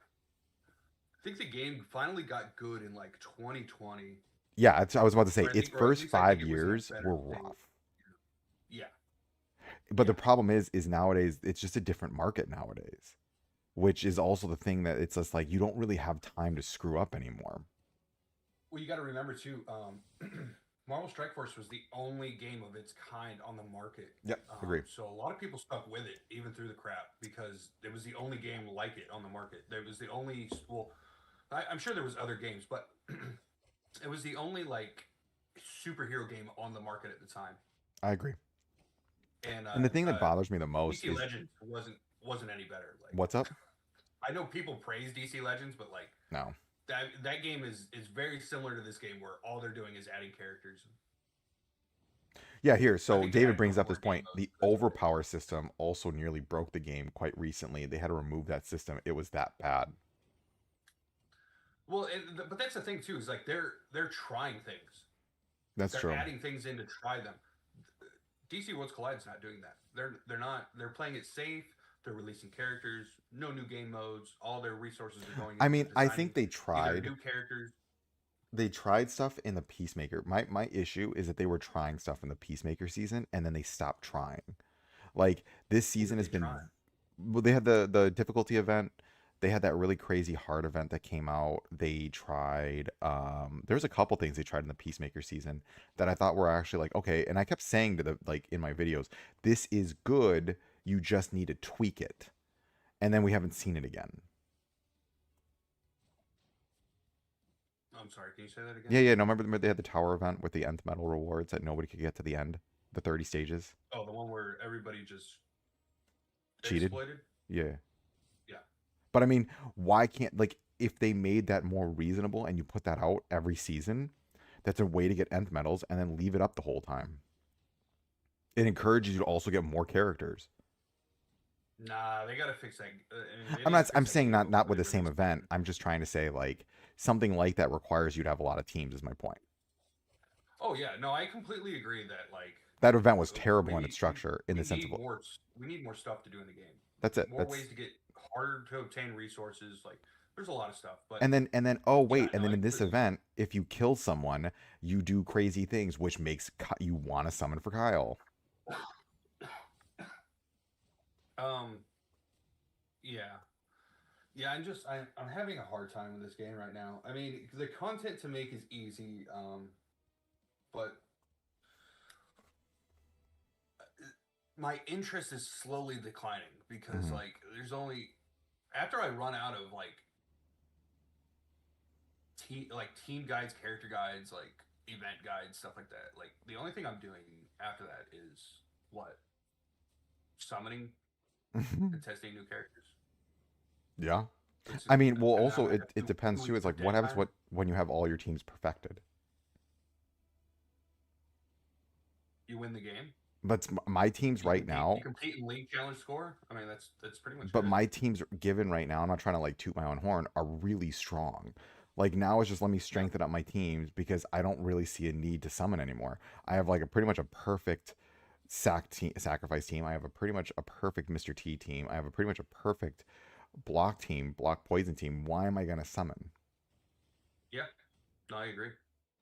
I think the game finally got good in like 2020, yeah, I was about to say its or at first least I think 5 it was in a years better were state. rough. Yeah. But the Yeah. problem is nowadays it's just a different market nowadays, which is also the thing that it's just like you don't really have time to screw up anymore. Well, you got to remember too. Marvel Strike Force was the only game of its kind on the market. Yep, agree. So a lot of people stuck with it even through the crap because it was the only game like it on the market. There was the only well, I'm sure there was other games, but it was the only like superhero game on the market at the time. I agree. And And the thing that bothers me the most DC is Legends wasn't any better. Like what's up? I know people praise DC Legends, but like No. that game is very similar to this game where all they're doing is adding characters. Yeah, here. I So think they David added no brings up more this game point. modes. The That's about it. overpower system also nearly broke the game quite recently. They had to remove that system. It was that bad. Well, but that's the thing too. Is like they're trying things. That's They're true. adding things in to try them. DC Worlds Collide's not doing that. They're not. They're playing it safe. They're releasing characters. No new game modes. All their resources are going I into mean, I designing think they either tried. new characters. They tried stuff in the Peacemaker. My issue is that they were trying stuff in the Peacemaker season and then they stopped trying. Like this What season are has they been trying? well, they had the difficulty event. They had that really crazy hard event that came out. They tried there's a couple things they tried in the Peacemaker season that I thought were actually like okay, and I kept saying to the like in my videos, this is good, you just need to tweak it. And then we haven't seen it again. I'm sorry. Can you say that again? Yeah, yeah, no, remember they had the tower event with the nth metal rewards that nobody could get to the end, the 30 stages? Oh, the one where everybody just Cheated? exploited. Yeah. Yeah. But I mean, why can't like if they made that more reasonable and you put that out every season, that's a way to get nth medals and then leave it up the whole time. It encourages you to also get more characters. Nah, they gotta fix that. I mean, they I'm need to not I'm fix that saying game not before with they the same release it event. again. I'm just trying to say like something like that requires you to have a lot of teams is my point. Oh yeah, no, I completely agree that like That event was we terrible in its need structure in we the sense of need more we need more stuff to do in the game. that's it. More That's ways to get harder to obtain resources. Like there's a lot of stuff, but and then oh yeah, wait, and no, then I in this completely event, if you kill someone, you do crazy things which makes you want to summon for Kyle. agree. Yeah, yeah. I'm having a hard time with this game right now. I mean, the content to make is easy, but my interest is slowly declining because Mhm. like there's only after I run out of team guides, character guides, like event guides, stuff like that. Like the only thing I'm doing after that is what summoning and testing new characters. Yeah. It's I mean, well, and now also I have it two depends too. It's weeks like of what dead happens time. when you have all your teams perfected. You win the game. But my teams You right compete. You now, compete in league challenge score. I mean, that's pretty much but it. my teams given right now, I'm not trying to like toot my own horn, are really strong. Like now it's just let me Yeah. strengthen up my teams because I don't really see a need to summon anymore. I have like a pretty much a perfect sacrifice team. I have a pretty much a perfect Mr. T team. I have a pretty much a perfect block team, block poison team. Why am I gonna summon? Yeah. No, I agree.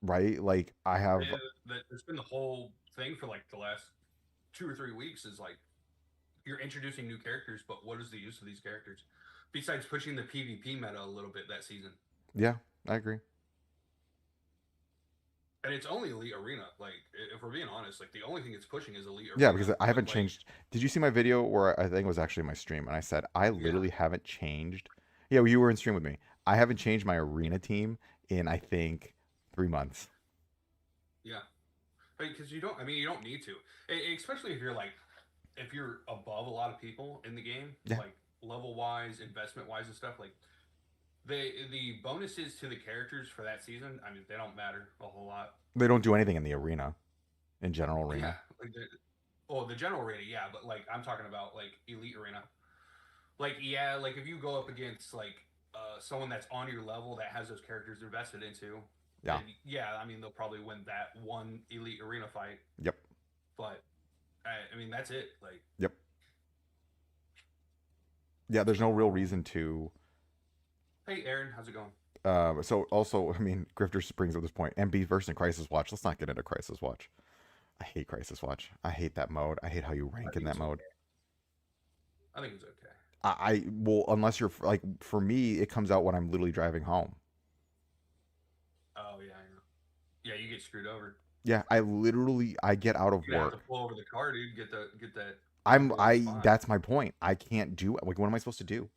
Right? Like I have That's been the whole thing for like the last 2 or 3 weeks. Is like you're introducing new characters, but what is the use of these characters besides pushing the PvP meta a little bit that season? yeah, I agree. And it's only Elite Arena. Like, if we're being honest, like the only thing it's pushing is Elite Yeah, Arena. because I But haven't like, changed. Did you see my video where I think it was actually my stream and I said I yeah, literally haven't changed? Yeah, well, you were in stream with me. I haven't changed my yeah, arena team in I think 3 months. yeah. Because you don't. I mean, you don't need to, especially if you're like, if you're above a lot of people in the game, Yeah, like level wise, investment wise, and stuff. Like the bonuses to the characters for that season. I mean, they don't matter a whole lot. they don't do anything in the arena, in general Yeah, arena. like the general arena, yeah, but like I'm talking about like Elite Arena. Like yeah, like if you go up against like someone that's on your level that has those characters invested into, Yeah. then yeah, I mean they'll probably win that one elite arena fight. Yep. But I mean that's it. Like Yep. Yeah. There's no real um, reason to. hey Aaron, how's it going? So also, I mean, Grifter brings up this point. MB versus Crisis Watch. Let's not get into Crisis Watch. I hate Crisis Watch. I hate that mode. I hate how you I rank in think that it's mode. okay. I think it's okay. I well, unless you're like for me, it comes out when I'm literally driving home. Oh yeah, yeah, yeah. You get screwed over. Yeah, I get out of You're gonna have to work. pull over the car, dude. Get that vehicle in the spot. That's my point. I can't do it. Like, what am I supposed to do?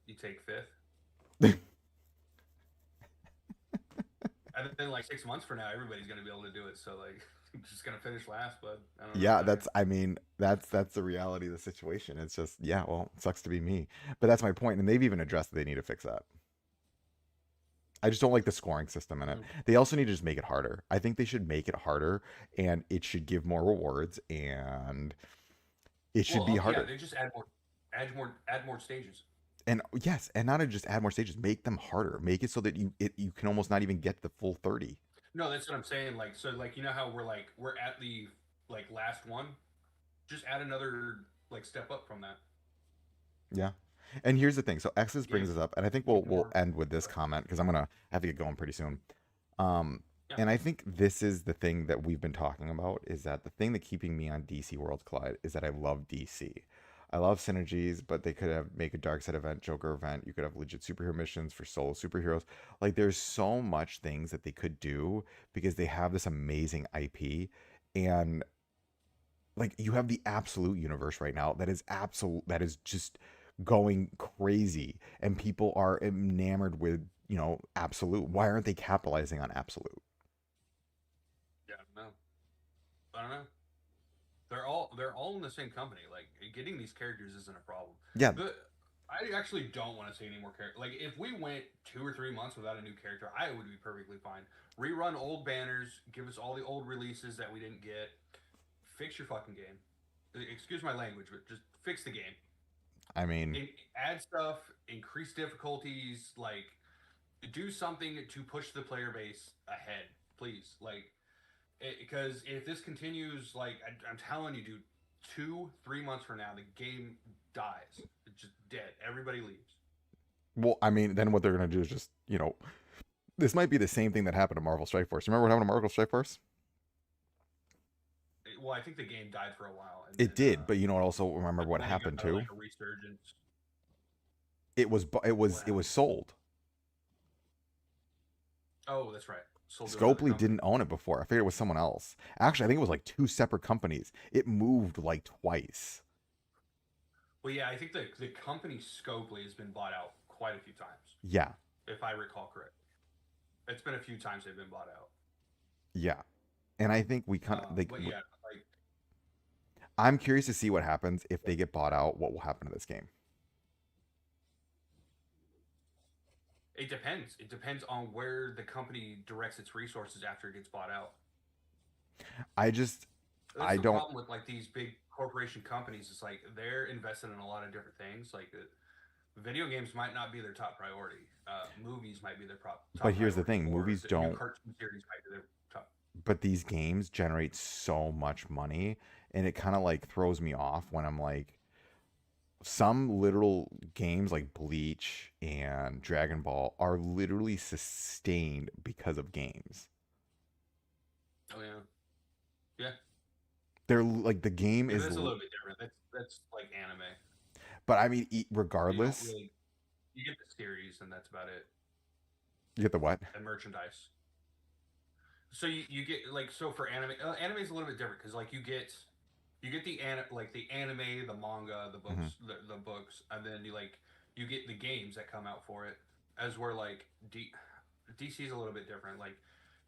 You take fifth, and then like 6 months from now, everybody's gonna be able to do it. So like, I'm just gonna finish last, but I don't know, Yeah, matter. I mean, that's the reality of the situation. It's just, yeah, well, it sucks to be me. But that's my point, and they've even addressed that they need to fix that. I just don't like the scoring system in it. Mm. They also need to just make it harder. I think they should make it harder, and it should give more rewards, and it should be Well, yeah, harder. they just add more stages. And yes, and not to just add more stages, make them harder. Make it so that you can almost not even get the full 30. No, that's what I'm saying. Like, so, like, you know how we're at the like last one. Just add another like step up from that. Yeah. And here's the thing. So X's Give brings us up, and I think give we'll more. end with this comment because I'm gonna have to get going pretty soon. Yeah. And I think this is the thing that we've been talking about is that the thing that keeping me on DC Worlds Collide is that I love DC. I love synergies, but they could have make a dark side event, Joker event. You could have legit superhero missions for solo superheroes. Like there's so much things that they could do because they have this amazing IP, and like you have the absolute universe right now that is just going crazy, and people are enamored with absolute. Why aren't they capitalizing on absolute? Yeah. I don't know. I don't know. They're all in the same company. Like getting these characters isn't a problem. Yeah, But I actually don't want to see any more characters. Like if we went 2 or 3 months without a new character, I would be perfectly fine. Rerun old banners, give us all the old releases that we didn't get. Fix your fucking game. Excuse my language, but just fix the game. I mean, Add stuff, increase difficulties, like do something to push the player base ahead, please. Like because if this continues, like I'm telling you, dude, 2 3 months from now, the game dies. It's just dead. Everybody leaves. well, I mean, then what they're gonna do is just this might be the same thing that happened to Marvel Strike Force. Remember what happened to Marvel Strike Force? Well, I think the game died for a while, and It then did, but also remember what and then it happened got too? like a resurgence. What It was happened? sold. Oh, that's right. Sold to another Scopely company. didn't own it before. I figured it was someone else. Actually, I think it was like two separate companies. It moved like twice. Well, yeah, I think the company Scopely has been bought out quite a few times, Yeah, if I recall correct. It's been a few times they've been bought out. yeah. And I think we kind of like. But yeah, like I'm curious to see what happens if they get bought out. What will happen to this game? it depends. It depends on where the company directs its resources after it gets bought out. I just, That's I the don't. problem with like these big corporation companies. It's like they're invested in a lot of different things. Like video games might not be their top priority. Movies might be their But top here's the priority, thing: or movies new don't. cartoon series might be their top. But these games generate so much money, and it kind of like throws me off when I'm like, some literal games like Bleach and Dragon Ball are literally sustained because of games. Oh yeah, yeah. They're like the game Yeah, is, that's a little bit different. That's like anime. but I mean, You don't regardless, really you get the series and that's about it, you get the what? and merchandise. So you get like so for anime is a little bit different because like you get like the anime, the manga, Hmm. the books, and then you get the games that come out for it. As where like DC is a little bit different. Like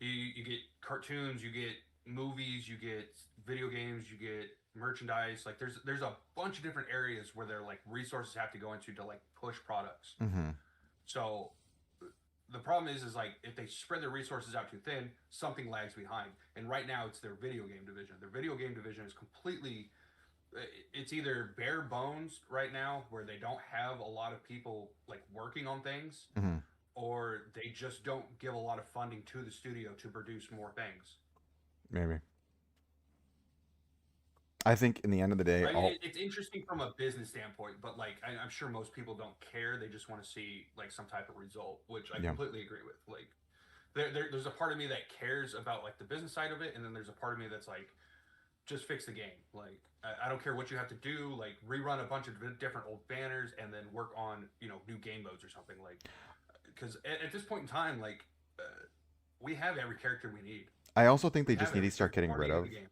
you get cartoons, you get movies, you get video games, you get merchandise. Like there's a bunch of different areas where their like resources have to go into to like push products. Hmm. So the problem is like if they spread their resources out too thin, something lags behind. And right now it's their video game division. Their video game division is completely it's either bare bones right now where they don't have a lot of people like working on things, Hmm. or they just don't give a lot of funding to the studio to produce more things. Maybe. I think in the end of the day, all. It's interesting from a business standpoint, but like I'm sure most people don't care. They just want to see like some type of result, which I Yeah. completely agree with. Like there's a part of me that cares about like the business side of it, and then there's a part of me that's like, just fix the game. Like I don't care what you have to do. Like rerun a bunch of different old banners, and then work on new game modes or something. Like because at this point in time, like we have every character we need. I also think We they have just need to every start character getting rid already in the of game.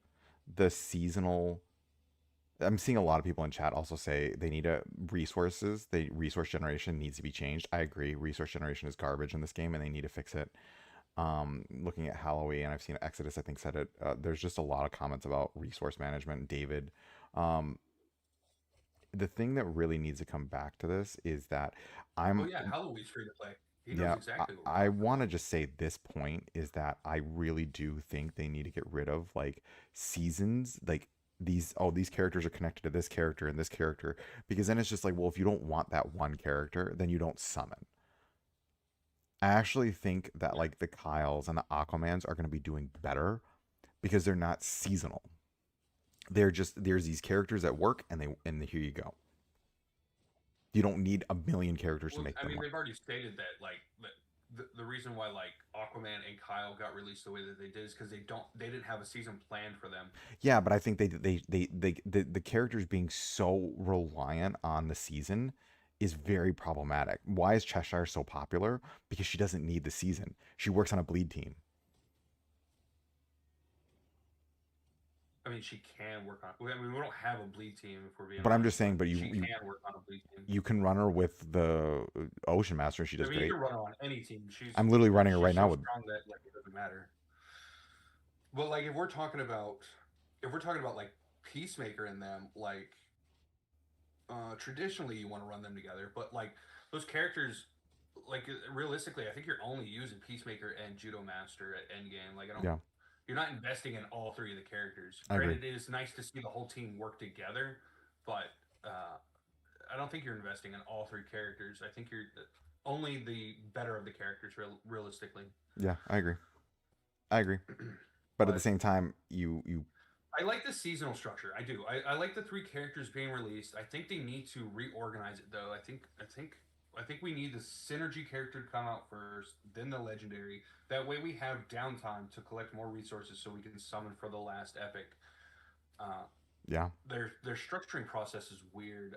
the seasonal. I'm seeing a lot of people in chat also say they need a resources. The resource generation needs to be changed. I agree. Resource generation is garbage in this game, and they need to fix it. Looking at Halloween, I've seen Exodus. I think said it. There's just a lot of comments about resource management. David, um, the thing that really needs to come back to this is that Oh I'm yeah, Halloween's free to play. He knows yeah, exactly what we're I talking want to about. just say this point is that I really do think they need to get rid of like seasons, like these characters are connected to this character, because then it's just like, well, if you don't want that one character, then you don't summon. I actually think that Yeah. like the Kyles and the Aquamans are going to be doing better because they're not seasonal. They're just there's these characters that work and here you go. You don't need a million characters to Well, make I them mean, they've work. already stated that like the reason why like Aquaman and Kyle got released the way that they did is because they didn't have a season planned for them. Yeah, but I think the characters being so reliant on the season is very problematic. Why is Cheshire so popular? Because she doesn't need the season. She works on a bleed team. I mean, she can work on. I mean, we don't have a bleed team if we're being But I'm just honest, saying, but but she can work on a bleed team. you can run her with the Ocean Master and she I does mean, you great. can run her on any team. I'm literally running her She's right now so with strong that like it doesn't matter. But like if we're talking about like Peacemaker and them, like traditionally you want to run them together, but like those characters, like realistically, I think you're only using Peacemaker and Judo Master at Endgame. Like I don't, yeah, you're not investing in all three of the characters. I agree. Granted, it is nice to see the whole team work together, but I don't think you're investing in all three characters. I think you're only the better of the characters, realistically. Yeah, I agree. I agree. But at the But same time, you I like the seasonal structure. I do. I like the three characters being released. I think they need to reorganize it though. I think we need the synergy character to come out first, then the legendary. That way we have downtime to collect more resources so we can summon for the last epic. Uh, yeah, their structuring process is weird.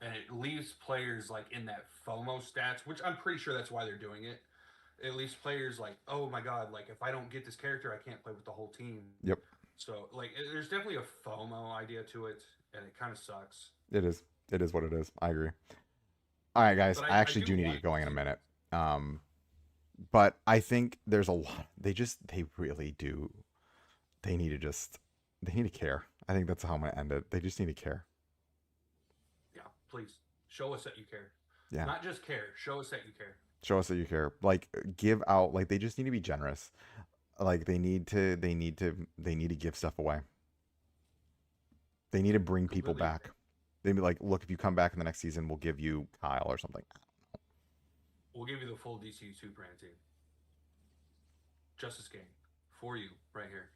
And it leaves players like in that FOMO stats, which I'm pretty sure that's why they're doing it. It leaves players like, oh my god, like if I don't get this character, I can't play with the whole team. yep, So like, there's definitely a FOMO idea to it, and it kind of sucks. it is. It is what it is. I agree. All right, guys. But I I actually do do need to get want to going in a see. minute. Um, but I think there's a lot. They really do. They need to just they need to care. I think that's how I'm gonna end it. They just need to care. Yeah, please show us that you care. Yeah. Not just care. Show us that you care. Show us that you care. Like give out. Like they just need to be generous. Like they need to give stuff away. They need to bring people Completely back. agree. They'd be like, look, if you come back in the next season, we'll give you Kyle or something. We'll give you the full DC2 brand team. Justice Gang for you right here.